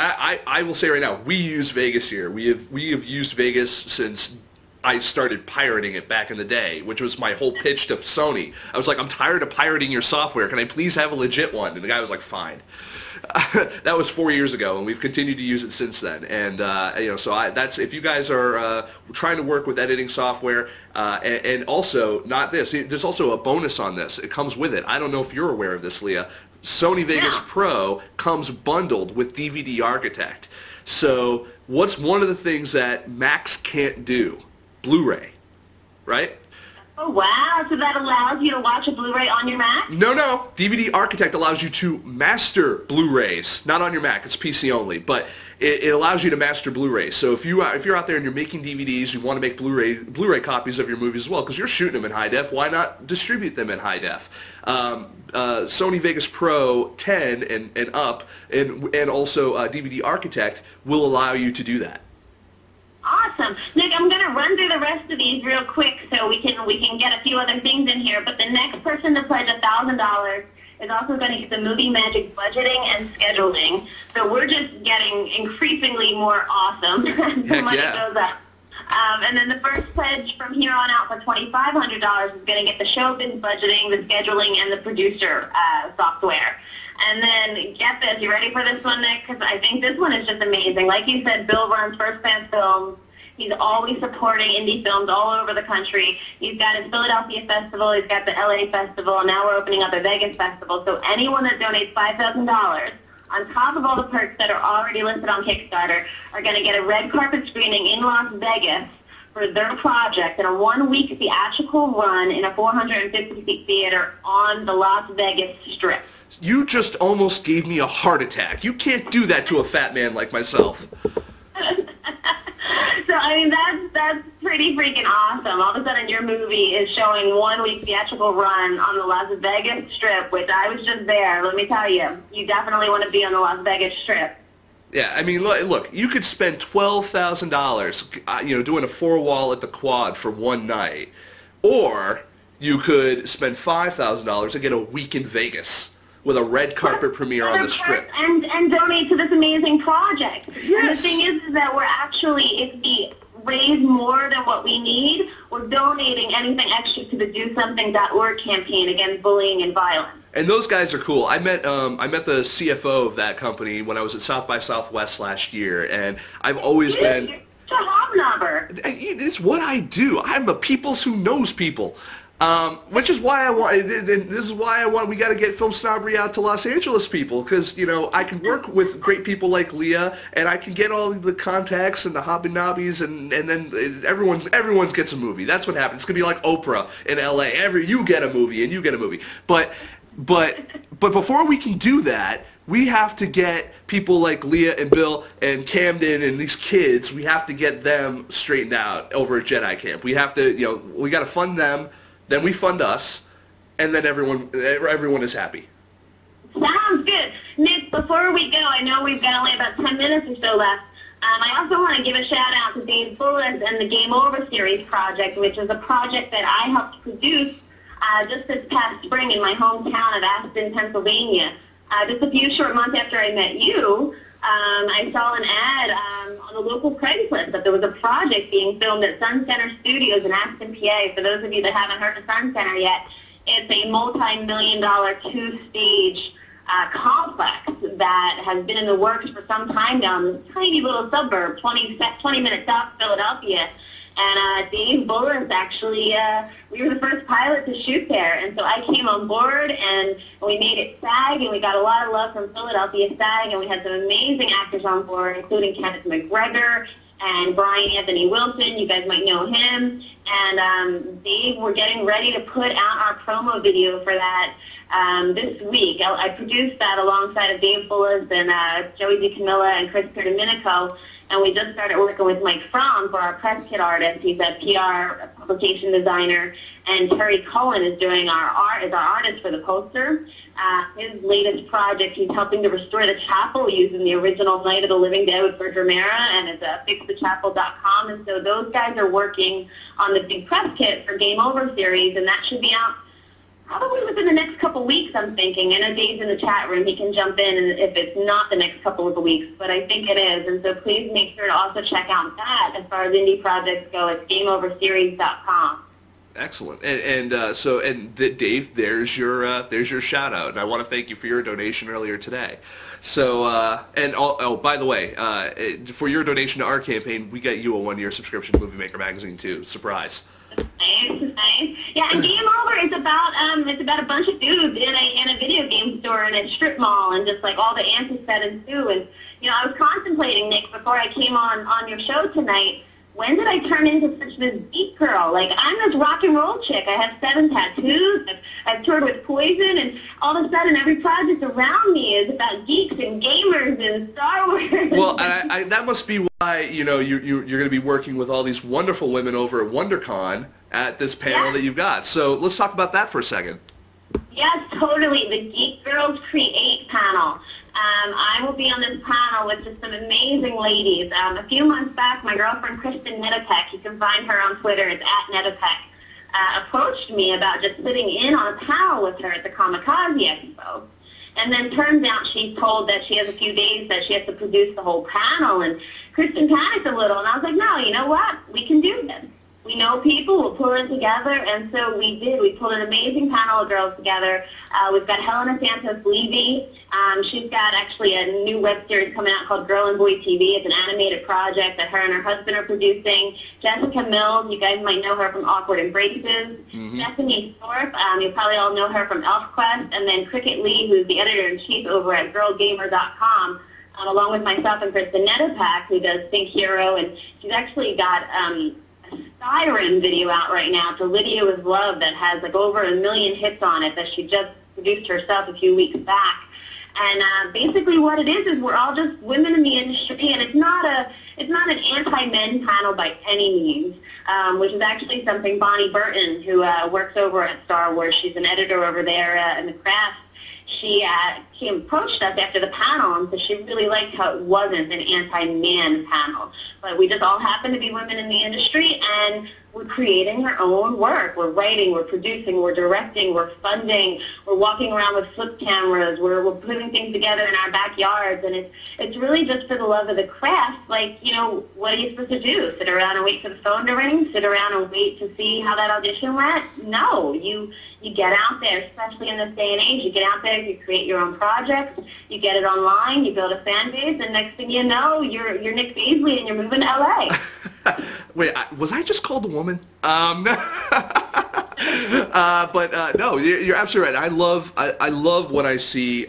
I will say right now, we use Vegas here. We have used Vegas since I started pirating it back in the day, which was my whole pitch to Sony. I was like, I'm tired of pirating your software. Can I please have a legit one? And the guy was like, fine. That was 4 years ago, and we've continued to use it since then. And you know, so that's, if you guys are trying to work with editing software, and also not this. There's also a bonus on this. It comes with it. I don't know if you're aware of this, Leah. Sony Vegas Pro comes bundled with DVD Architect. So what's one of the things that Macs can't do? Blu-ray, right? Oh, wow. So that allows you to watch a Blu-ray on your Mac? No. DVD Architect allows you to master Blu-rays. Not on your Mac. It's PC only. But it allows you to master Blu-rays. So if you're out there and you're making DVDs, you want to make Blu-ray copies of your movies as well, because you're shooting them in high def, why not distribute them in high def? Sony Vegas Pro 10 and up, and also DVD Architect will allow you to do that. Awesome. Nick, I'm going to run through the rest of these real quick so we can get a few other things in here. But the next person to pledge $1,000 is also going to get the Movie Magic budgeting and scheduling. So we're just getting increasingly more awesome as the money goes up. And then the first pledge from here on out for $2,500 is going to get the showbiz budgeting, the scheduling, and the producer software. And then, get this, you ready for this one, Nick? Because I think this one is just amazing. Like you said, Bill runs First Class Films. He's always supporting indie films all over the country. He's got his Philadelphia Festival, he's got the LA Festival, and now we're opening up a Vegas Festival. So anyone that donates $5,000, on top of all the perks that are already listed on Kickstarter, are going to get a red carpet screening in Las Vegas for their project in a 1-week theatrical run in a 450-seat theater on the Las Vegas Strip. You just almost gave me a heart attack. You can't do that to a fat man like myself. So, I mean, that's pretty freaking awesome. All of a sudden, your movie is showing 1-week theatrical run on the Las Vegas Strip, which I was just there. Let me tell you, you definitely want to be on the Las Vegas Strip. Yeah, I mean, look, you could spend $12,000, doing a 4-wall at the Quad for one night, or you could spend $5,000 and get a week in Vegas with a red carpet premiere on the Strip. And donate to this amazing project. Yes. And the thing is that we're actually, if we raise more than what we need, we're donating anything extra to the DoSomething.org campaign against bullying and violence. And those guys are cool. I met the CFO of that company when I was at South by Southwest last year, and I've always been... You're a hobnobber. It's what I do. I'm a peoples who knows people. Which is why we got to get FilmSnobbery out to Los Angeles people, because, I can work with great people like Leah, and I can get all the contacts and the hobby nobbies, and then everyone gets a movie. That's what happens. It's going to be like Oprah in LA. You get a movie, and you get a movie. But before we can do that, we have to get people like Leah and Bill and Camden and these kids, we have to get them straightened out over at JEDI Camp. We have to, we got to fund them. Then we fund us, and then everyone is happy. Sounds good. Nic, before we go, I know we've got only about 10 minutes or so left. I also want to give a shout out to Dave Bullis and the Game Over series project, which is a project that I helped produce just this past spring in my hometown of Aston, Pennsylvania. Just a few short months after I met you, I saw an ad on the local Craigslist that there was a project being filmed at Sun Center Studios in Aston, PA. For those of you that haven't heard of Sun Center yet, it's a multi-million-dollar 2-stage complex that has been in the works for some time now in this tiny little suburb, 20 minutes south of Philadelphia. And Dave Bullis actually, we were the first pilot to shoot there. And so I came on board, and we made it SAG, and we got a lot of love from Philadelphia SAG, and we had some amazing actors on board, including Kenneth McGregor and Brian Anthony Wilson. You guys might know him. And Dave, we're getting ready to put out our promo video for that this week. I produced that alongside of Dave Bullis and Joey DiCamilla and Chris Domenico. And we just started working with Mike Fromm for our press kit artist. He's a PR publication designer. And Terry Cohen is doing our artist for the poster. His latest project, he's helping to restore the chapel using the original Night of the Living Dead with Bert Romero, and it's fixthechapel.com. And so those guys are working on the big press kit for Game Over series, and that should be out probably within the next couple weeks, I'm thinking. I know Dave's in the chat room. He can jump in and if it's not the next couple of weeks, but I think it is. And so please make sure to also check out that as far as indie projects go. It's GameOverSeries.com. Excellent. Dave, there's your shout out, and I want to thank you for your donation earlier today. So by the way, for your donation to our campaign, we got you a 1-year subscription to Movie Maker magazine too. Surprise. Nice. Yeah, and Game Over is about a bunch of dudes in a video game store in a strip mall, and just like all the antics that ensue. And I was contemplating, Nic, before I came on your show tonight, when did I turn into such this geek girl? Like, I'm this rock and roll chick. I have 7 tattoos. I've toured with Poison, and all of a sudden, every project around me is about geeks and gamers and Star Wars. Well, that must be why you're going to be working with all these wonderful women over at WonderCon at this panel that you've got. So let's talk about that for a second. Yes, totally. The Geek Girls Create panel. I will be on this panel with just some amazing ladies. A few months back, my girlfriend Kristen Netopek, you can find her on Twitter, it's @Netopek, approached me about just sitting in on a panel with her at the Kamikaze Expo. And then turns out she's told that she has a few days that she has to produce the whole panel, and Kristen panicked a little, and I was like, no, you know what? We can do this. we know people, we'll pull it together, and so we did. We pulled an amazing panel of girls together. We've got Helena Santos-Levy. She's got actually a new web series coming out called Girl and Boy TV. It's an animated project that her and her husband are producing. Jessica Mills, you guys might know her from Awkward Embraces. Stephanie Thorpe, you'll probably all know her from ElfQuest. And then Cricket Lee, who's the editor-in-chief over at girlgamer.com. Along with myself and Kristen Netterpack, who does Think Hero, and she's actually got a Siren video out right now to Lydia with Love that has like over 1 million hits on it that she just produced herself a few weeks back. And basically what it is we're all just women in the industry, and it's not an anti-men panel by any means, which is actually something Bonnie Burton, who works over at Star Wars, she's an editor over there in the craft. She approached us after the panel and said she really liked how it wasn't an anti-man panel. But we just all happen to be women in the industry, and we're creating our own work. We're writing, we're producing, we're directing, we're funding, we're walking around with flip cameras, we're putting things together in our backyards, and it's really just for the love of the craft. Like, you know, what are you supposed to do? Sit around and wait for the phone to ring? Sit around and wait to see how that audition went? No, you get out there, especially in this day and age. You get out there, you create your own projects, you get it online, you build a fan base, and next thing you know, you're Nic Baisley and you're moving to LA. Wait, was I just called a woman? But no, you're absolutely right. I love when I see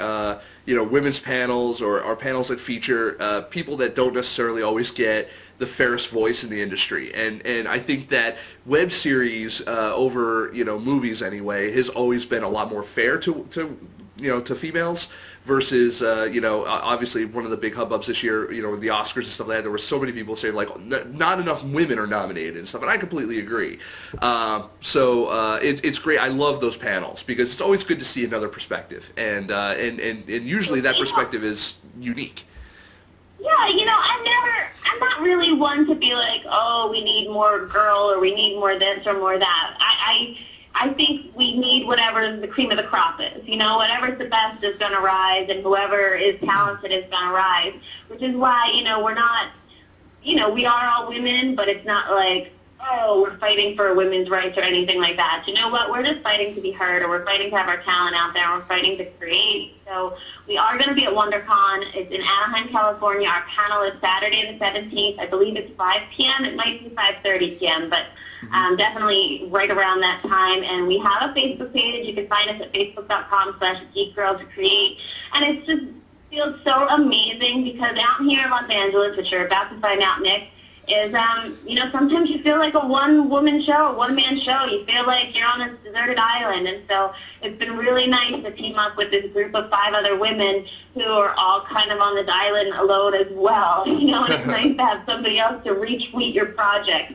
you know, women's panels or panels that feature people that don't necessarily always get the fairest voice in the industry, and I think that web series over, you know, movies anyway has always been a lot more fair to you know, to females versus you know, obviously one of the big hubbubs this year, you know, with the Oscars and stuff like that, there were so many people saying like not enough women are nominated and stuff, and I completely agree. It's great. I love those panels because it's always good to see another perspective, and usually that perspective is unique. Yeah, you know, I'm not really one to be like, oh, we need more girl or we need more this or more that. I think we need whatever the cream of the crop is. You know, whatever's the best is going to rise, and whoever is talented is going to rise, which is why, you know, we're not, you know, we are all women, but it's not like, oh, we're fighting for women's rights or anything like that. You know what? We're just fighting to be heard, or we're fighting to have our talent out there, or we're fighting to create. So we are going to be at WonderCon. It's in Anaheim, California. Our panel is Saturday the 17th. I believe it's 5 p.m. It might be 5:30 p.m., but definitely right around that time. And we have a Facebook page. You can find us at facebook.com/geekgirlscreate. And it just feels so amazing because out here in Los Angeles, which you're about to find out, Nick, is, you know, sometimes you feel like a one-woman show, a one-man show. You feel like you're on this deserted island. And so it's been really nice to team up with this group of 5 other women who are all kind of on this island alone as well. You know, and it's nice to have somebody else to retweet your project,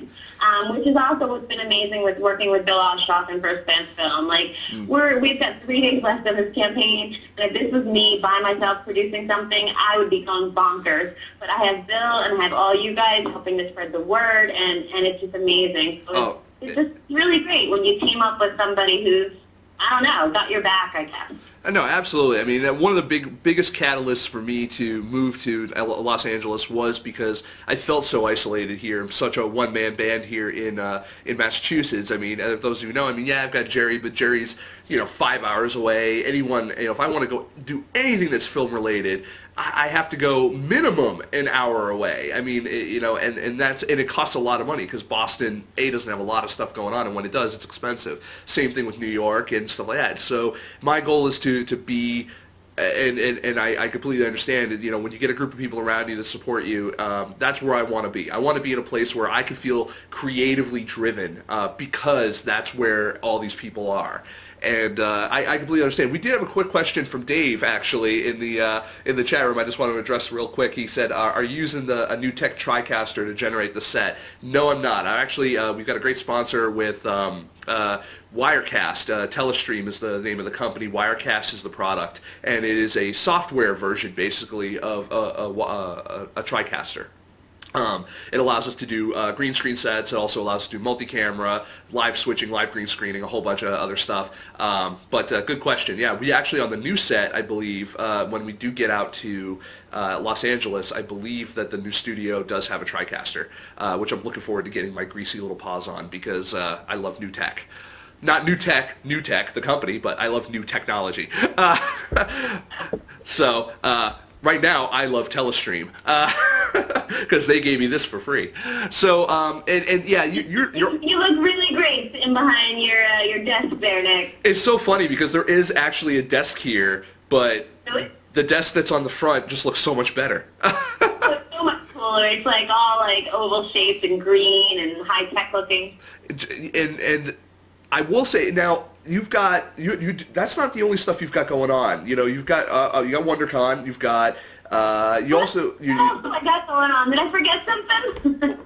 which is also what's been amazing with working with Bill Ostroff and First Fans Film. Like, we've got 3 days left of this campaign, and if this was me by myself producing something, I would be going bonkers. But I have Bill and I have all you guys helping to spread the word, and it's just amazing. So it's just really great when you team up with somebody who's, I don't know, got your back, I guess. No, absolutely. I mean, one of the biggest catalysts for me to move to Los Angeles was because I felt so isolated here. I'm such a one-man band here in Massachusetts. I mean, if those of you know, I mean, yeah, I've got Jerry, but Jerry's, you know, 5 hours away. Anyone, you know, if I want to go do anything that's film-related, I have to go minimum an hour away. I mean, you know, and it costs a lot of money because Boston, doesn't have a lot of stuff going on, and when it does, it's expensive. Same thing with New York and stuff like that. So my goal is to be, and I completely understand it, you know, when you get a group of people around you that support you, that's where I want to be. I want to be in a place where I can feel creatively driven because that's where all these people are. And I completely understand. We did have a quick question from Dave, actually, in the chat room. I just want to address real quick. He said, "Are you using a new tech TriCaster to generate the set?" No, I'm not. We've got a great sponsor with Wirecast. Telestream is the name of the company. Wirecast is the product, and it is a software version, basically, of a TriCaster. It allows us to do green screen sets. It also allows us to do multi-camera, live switching, live green screening, a whole bunch of other stuff. But good question. Yeah, we actually on the new set, I believe, when we do get out to Los Angeles, I believe that the new studio does have a TriCaster, which I'm looking forward to getting my greasy little paws on because I love new tech. Not new tech, the company, but I love new technology. So right now, I love Telestream because they gave me this for free. So, and yeah, you look really great sitting behind your desk there, Nick. It's so funny because there is actually a desk here, but the desk that's on the front just looks so much better. It's so much cooler. It's like all like oval shaped and green and high tech looking. And I will say now, you've got you. That's not the only stuff you've got going on. You know, you've got WonderCon. You've got you also. What else do I got going on? Did I forget something?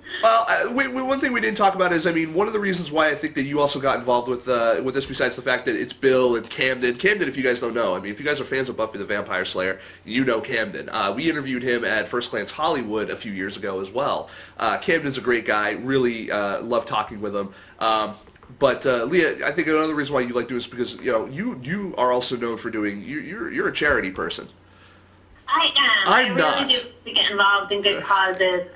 Well, one thing we didn't talk about is, I mean, one of the reasons why I think that you also got involved with this, besides the fact that it's Bill and Camden. Camden, if you guys don't know, I mean, if you guys are fans of Buffy the Vampire Slayer, you know Camden. We interviewed him at First Glance Hollywood a few years ago as well. Camden's a great guy. Really love talking with him. But Leah, I think another reason why you like doing this is because you are also known for doing you're a charity person. I am. I'm I really do get involved in good causes.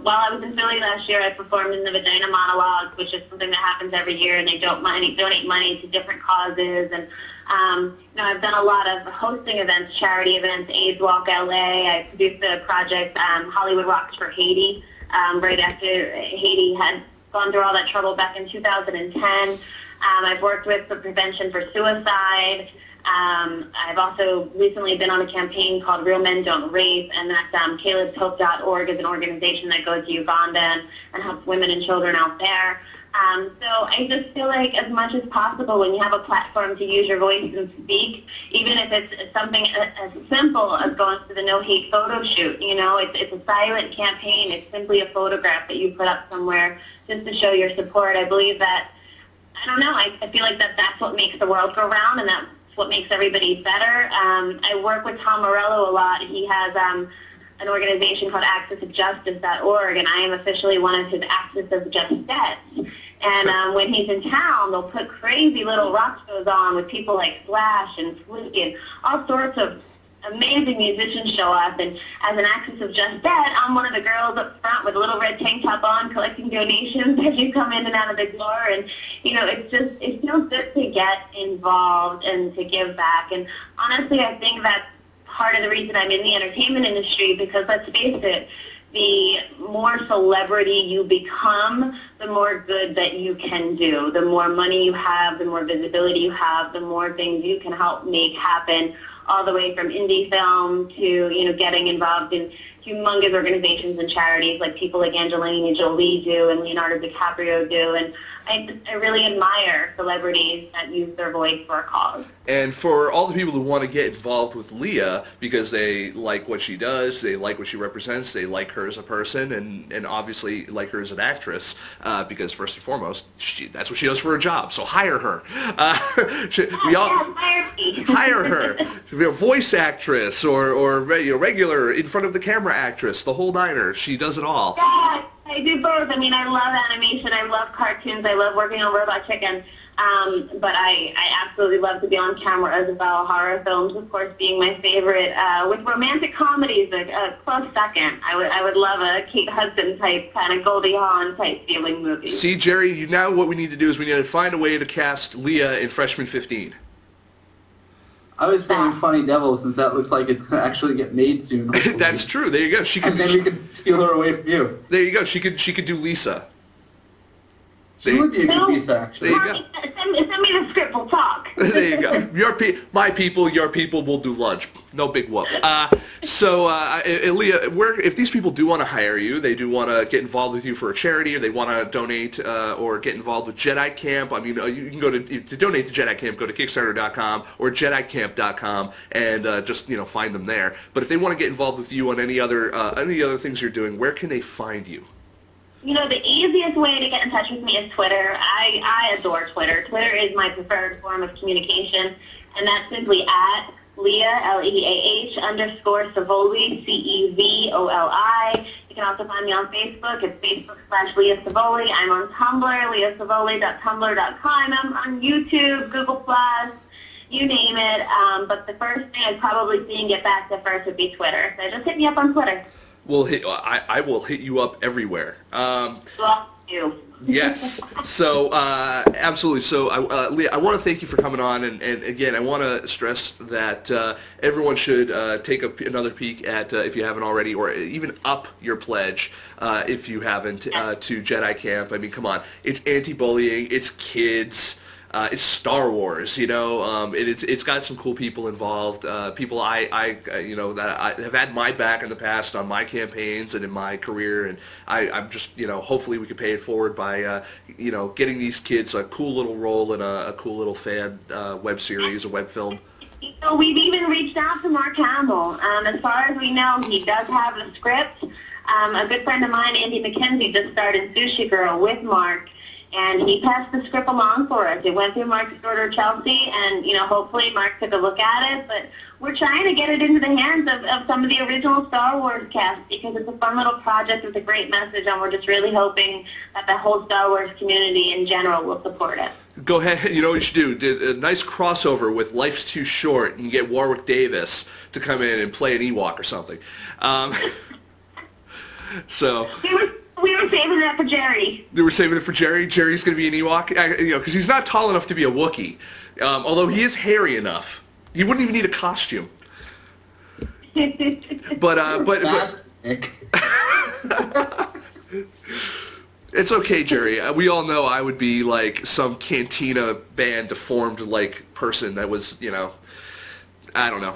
While I was in Philly last year, I performed in the Vagina Monologue, which is something that happens every year, and they donate money to different causes. And I've done a lot of hosting events, charity events, AIDS Walk LA. I produced the project Hollywood Rocks for Haiti right after Haiti had gone through all that trouble back in 2010. I've worked with the Prevention for Suicide. I've also recently been on a campaign called Real Men Don't Rape, and that's calebshope.org is an organization that goes to Uganda and helps women and children out there. So I just feel like as much as possible when you have a platform to use your voice and speak, even if it's something as simple as going to the No Hate photo shoot, it's a silent campaign. It's simply a photograph that you put up somewhere just to show your support. I believe that, I don't know, I feel like that's what makes the world go round, and that's what makes everybody better. I work with Tom Morello a lot. He has an organization called accessofjustice.org, and I am officially one of his Access of Justice. And when he's in town, they'll put crazy little rock shows on with people like Slash and Fleek and all sorts of amazing musicians show up. And as an Access of Just Dead, I'm one of the girls up front with a little red tank top on collecting donations as you come in and out of the door. And, it feels good to get involved and to give back. And honestly, I think that's part of the reason I'm in the entertainment industry, because let's face it, the more celebrity you become, the more good that you can do. The more money you have, the more visibility you have, the more things you can help make happen, all the way from indie film to, getting involved in humongous organizations and charities like people like Angelina Jolie do and Leonardo DiCaprio do. And I really admire celebrities that use their voice for a cause. And for all the people who want to get involved with Leah because they like what she does, they like what she represents, they like her as a person, and obviously like her as an actress, because first and foremost, that's what she does for a job. So hire her. Hire her. Voice actress or regular in front of the camera actress, the whole niner. She does it all. Yeah, I do both. I mean, I love animation. I love cartoons. I love working on Robot Chicken. But I absolutely love to be on camera as well. Horror films, of course, being my favorite. With romantic comedies, a close second. I would love a Kate Hudson type, kind of Goldie Hawn type feeling movie. See, Jerry, now what we need to do is we need to find a way to cast Leah in Freshman 15. I was saying Funny Devil, since that looks like it's going to actually get made soon. That's true. There you go. And then we could steal her away from you. There you go. She could do Lisa. She would be a good Lisa, actually. There you go. Send me the script. We'll talk. There you go. My people, your people will do lunch. No big whoop. So, Leah, if these people do want to hire you, they do want to get involved with you for a charity, or they want to donate or get involved with JEDI Camp, I mean, you can go to donate to JEDI Camp, go to Kickstarter.com or JEDICamp.com and just find them there. But if they want to get involved with you on any other things you're doing, where can they find you? The easiest way to get in touch with me is Twitter. I adore Twitter. Twitter is my preferred form of communication, and that's simply at Leah, Leah _Cevoli, Cevoli. You can also find me on Facebook. It's Facebook/Leah Cevoli. I'm on Tumblr, leahcevoli.tumblr.com. I'm on YouTube, Google+, you name it. But the first thing I'd probably see and get back to first would be Twitter. So just hit me up on Twitter. I will hit you up everywhere. Love you. Yes. So, absolutely. So, Leah, I want to thank you for coming on, and again, I want to stress that everyone should take another peek at, if you haven't already, or even up your pledge, if you haven't, to JEDI Camp. I mean, come on. It's anti-bullying. It's kids. It's Star Wars, you know. It's got some cool people involved. People you know, that I have had my back in the past on my campaigns and in my career, and I'm just, you know, hopefully we can pay it forward by, you know, getting these kids a cool little role in a cool little fan web series, a web film. You know, we've even reached out to Mark Hamill. As far as we know, he does have the script. A good friend of mine, Andy McKenzie, just started Sushi Girl with Mark. And he passed the script along for us. It went through Mark's daughter, Chelsea, and, you know, hopefully Mark took a look at it. But we're trying to get it into the hands of some of the original Star Wars cast because it's a fun little project with a great message, and we're just really hoping that the whole Star Wars community in general will support it. Go ahead. You know what you should do? A nice crossover with Life's Too Short, and you get Warwick Davis to come in and play an Ewok or something. So... We were saving that for Jerry. They were saving it for Jerry. Jerry's going to be an Ewok, you know, because he's not tall enough to be a Wookiee. Although he is hairy enough. You wouldn't even need a costume. But it's okay, Jerry. We all know I would be like some Cantina band deformed like person that was, you know, I don't know.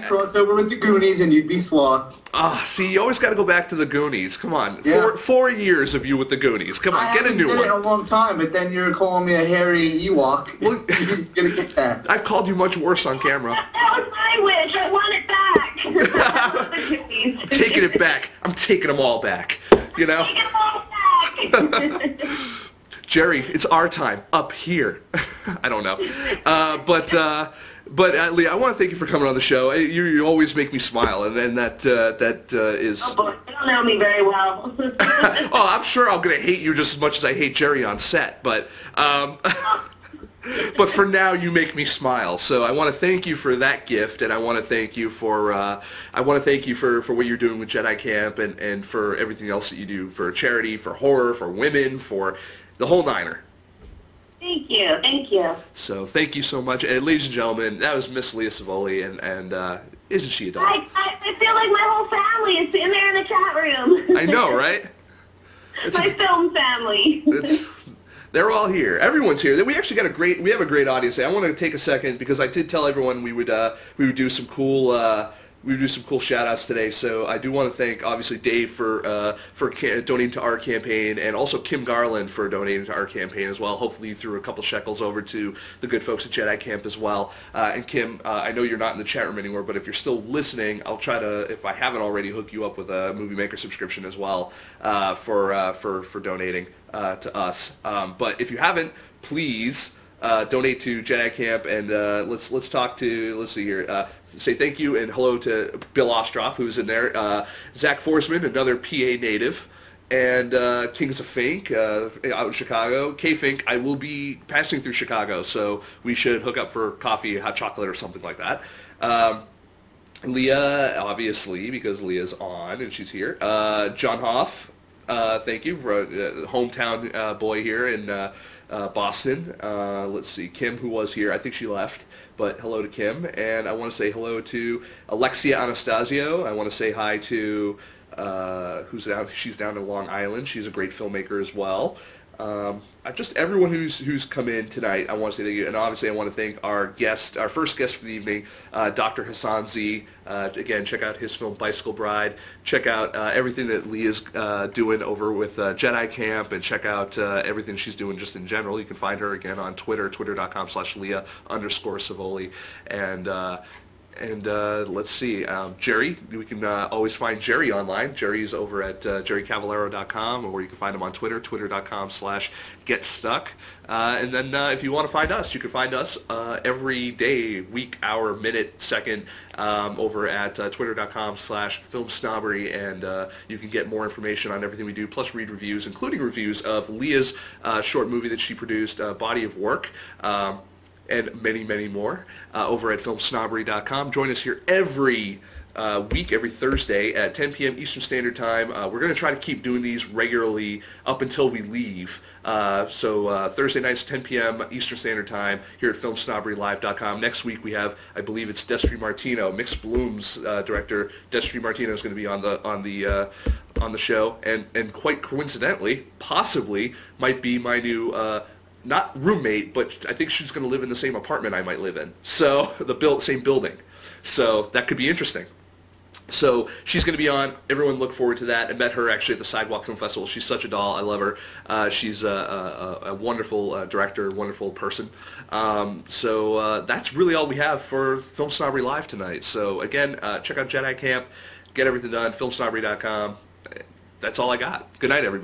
Crossover with the Goonies and you'd be Sloth. See, you always got to go back to the Goonies. Come on. Yeah. 4 years of you with the Goonies. Come on, get a new one. I haven't did it in a long time, but then you're calling me a hairy Ewok. Well, You're going to get that. I've called you much worse on camera. That was my wish. I want it back. I'm taking it back. I'm taking them all back. You know? Take them all back. Jerry, it's our time up here. I don't know. But Leah, I want to thank you for coming on the show. You always make me smile, and that is... Oh, boy. You don't know me very well. Oh, I'm sure I'm going to hate you just as much as I hate Jerry on set, but... But for now, you make me smile. So I want to thank you for that gift, and I want to thank you for for what you're doing with JEDI Camp, and for everything else that you do for charity, for horror, for women, for the whole niner. Thank you. Thank you. So thank you so much. And ladies and gentlemen, that was Miss Leah Cevoli, and isn't she a dog? I feel like my whole family is sitting there in the chat room. I know, right? My film family. They're all here. Everyone's here. We actually got we have a great audience. I want to take a second because I did tell everyone we would do some cool shout outs today. So I do want to thank obviously Dave for donating to our campaign, and also Kim Garland for donating to our campaign as well. Hopefully you threw a couple shekels over to the good folks at JEDI Camp as well. And Kim, I know you're not in the chat room anymore, but if you're still listening, I'll try to, if I haven't already, hook you up with a Movie Maker subscription as well for donating to us. But if you haven't, please donate to JEDI Camp, and let's see here. Say thank you and hello to Bill Ostroff, who's in there. Zach Forsman, another PA native, and Kings of Fink out in Chicago. K-Fink, I will be passing through Chicago, so we should hook up for coffee, hot chocolate, or something like that. Leah, obviously, because Leah's on and she's here. John Hoff, thank you, for hometown boy here in Boston. Let's see, Kim, who was here, I think she left, but hello to Kim. And I want to say hello to Alexia Anastasio. I want to say hi to she's down in Long Island. She's a great filmmaker as well. Just everyone who's come in tonight, I want to say thank you. And obviously I want to thank our first guest for the evening, Dr. Hassan Zee. Again, check out his film Bicycle Bride. Check out everything that Leah's doing over with JEDI Camp, and check out everything she's doing just in general. You can find her again on Twitter, twitter.com/Leah_Cevoli. And let's see, Jerry, we can always find Jerry online. Jerry's over at jerrycavallaro.com, or you can find him on Twitter, twitter.com/getstuck. And then if you want to find us, you can find us every day, week, hour, minute, second, over at twitter.com/filmsnobbery, and you can get more information on everything we do, plus read reviews, including reviews of Leah's short movie that she produced, Body of Work. And many, many more over at filmsnobbery.com. Join us here every week, every Thursday at 10 p.m. Eastern Standard Time. We're going to try to keep doing these regularly up until we leave. So Thursday nights, 10 p.m. Eastern Standard Time here at filmsnobberylive.com. Next week we have, I believe it's Destry Martino, Mixed Bloom's director. Destry Martino is going to be on the show, and quite coincidentally, possibly might be my new not roommate, but I think she's going to live in the same apartment I might live in. So same building. So that could be interesting. So she's going to be on. Everyone look forward to that. I met her actually at the Sidewalk Film Festival. She's such a doll. I love her. She's a wonderful director, wonderful person. So that's really all we have for Film Snobbery Live tonight. So again, check out JEDI Camp. Get everything done. Filmsnobbery.com. That's all I got. Good night, everybody.